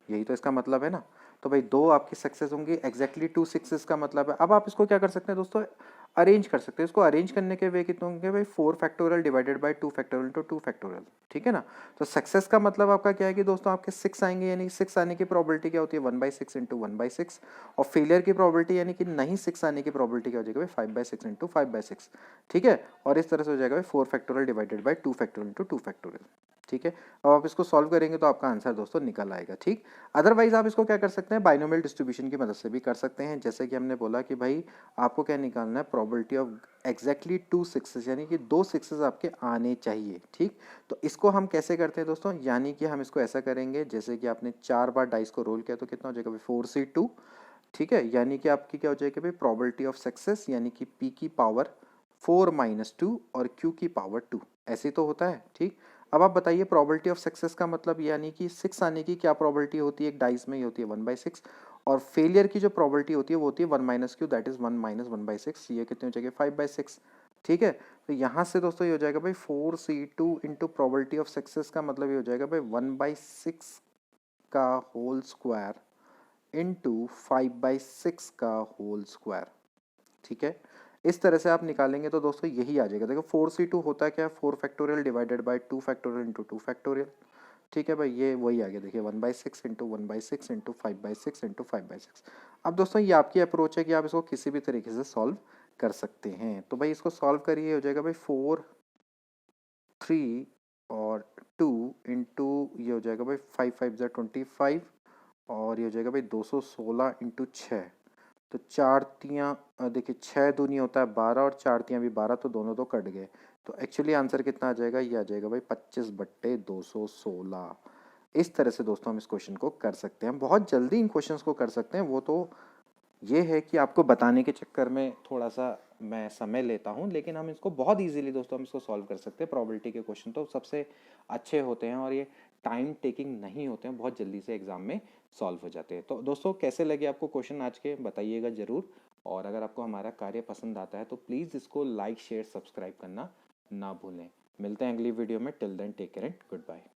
यही तो इसका मतलब है ना। तो भाई 2 आपकी सक्सेस होंगी, एग्जैक्टली 2 6s का मतलब है। अब आप इसको क्या कर सकते हैं दोस्तों, अरेंज कर सकते हैं। इसको अरेंज करने के वे कितने होंगे भाई, 4 factorial divided by 2 factorial into 2 factorial, ठीक है ना। तो सक्सेस का मतलब आपका क्या है कि दोस्तों आपके 6 आएंगे, यानी 6 आने की प्रोबेबिलिटी क्या होती है, 1/6 इंटू 1/6। और फेलियर की प्रोबेबिलिटी यानी कि नहीं 6 आने की प्रोबेबिलिटी क्या हो जाएगी भाई, 5/6 इंटू 5/6, ठीक है। और इस तरह से हो जाएगा भाई 4 factorial divided by 2 factorial into 2 factorial, ठीक है। अब आप इसको सॉल्व करेंगे तो आपका आंसर दोस्तों निकल आएगा, ठीक। अदरवाइज आप इसको क्या कर सकते हैं, बाइनोमियल डिस्ट्रीब्यूशन की मदद से भी कर सकते हैं। जैसे कि हमने बोला कि भाई आपको क्या निकालना है, प्रोबेबिलिटी ऑफ एग्जैक्टली 2 6s, यानी कि 2 6s आपके आने चाहिए, ठीक। तो इसको हम कैसे करते हैं दोस्तों, यानी कि हम इसको ऐसा करेंगे, जैसे कि आपने 4 बार डाइस को रोल किया तो कितना हो जाएगा भाई, 4c2, ठीक है। यानी कि आपकी क्या हो जाएगी भाई, प्रोबेबिलिटी ऑफ सक्सेस यानी कि p की पावर 4 - 2 और q की पावर 2, ऐसे तो होता है, ठीक। अब आप बताइए प्रोबेबिलिटी ऑफ सक्सेस का मतलब, यानी कि 6 आने की क्या प्रोबेबिलिटी होती है, एक डाइस में ही होती है 1/6, और फेलियर की जो प्रोबेबिलिटी होती है वो होती है 1 - q, दैट इज 1 - 1/6, ये कितने हो जाएगा 5/6, ठीक है। तो यहाँ से दोस्तों ये हो जाएगा भाई 4c2 into probability of success का मतलब ये हो जाएगा भाई 1/6 का होल स्क्वायर इंटू 5/6 का होल स्क्वायर, ठीक है। इस तरह से आप निकालेंगे तो दोस्तों यही आ जाएगा। देखो 4c2 होता है क्या, 4 factorial divided by 2 factorial into 2 factorial, ठीक है भाई, ये वही आ गया। देखिए 1/6 इंटू 1/6 इंटू 5/6 इंटू 5/6। अब दोस्तों ये आपकी अप्रोच है कि आप इसको किसी भी तरीके से सॉल्व कर सकते हैं। तो भाई इसको सॉल्व करिए, हो जाएगा भाई 4 3 और 2 इंटू ये हो जाएगा भाई 5 5 25, और ये हो जाएगा भाई 216 इंटू 6। तो 4 तियाँ देखिए 6 दूनी होता है 12, और 4 तियाँ भी 12, तो दोनों तो कट गए। तो एक्चुअली आंसर कितना आ जाएगा, ये आ जाएगा भाई 25/216। इस तरह से दोस्तों हम इस क्वेश्चन को कर सकते हैं, बहुत जल्दी इन क्वेश्चंस को कर सकते हैं। वो तो ये है कि आपको बताने के चक्कर में थोड़ा सा मैं समय लेता हूँ, लेकिन हम इसको बहुत इजीली दोस्तों हम इसको सॉल्व कर सकते हैं। प्रोबेबिलिटी के क्वेश्चन तो सबसे अच्छे होते हैं और ये टाइम टेकिंग नहीं होते हैं, बहुत जल्दी से एग्जाम में सॉल्व हो जाते हैं। तो दोस्तों कैसे लगे आपको क्वेश्चन आज के, बताइएगा ज़रूर। और अगर आपको हमारा कार्य पसंद आता है तो प्लीज़ इसको लाइक शेयर सब्सक्राइब करना ना भूलें। मिलते हैं अगली वीडियो में, till then take care and good bye.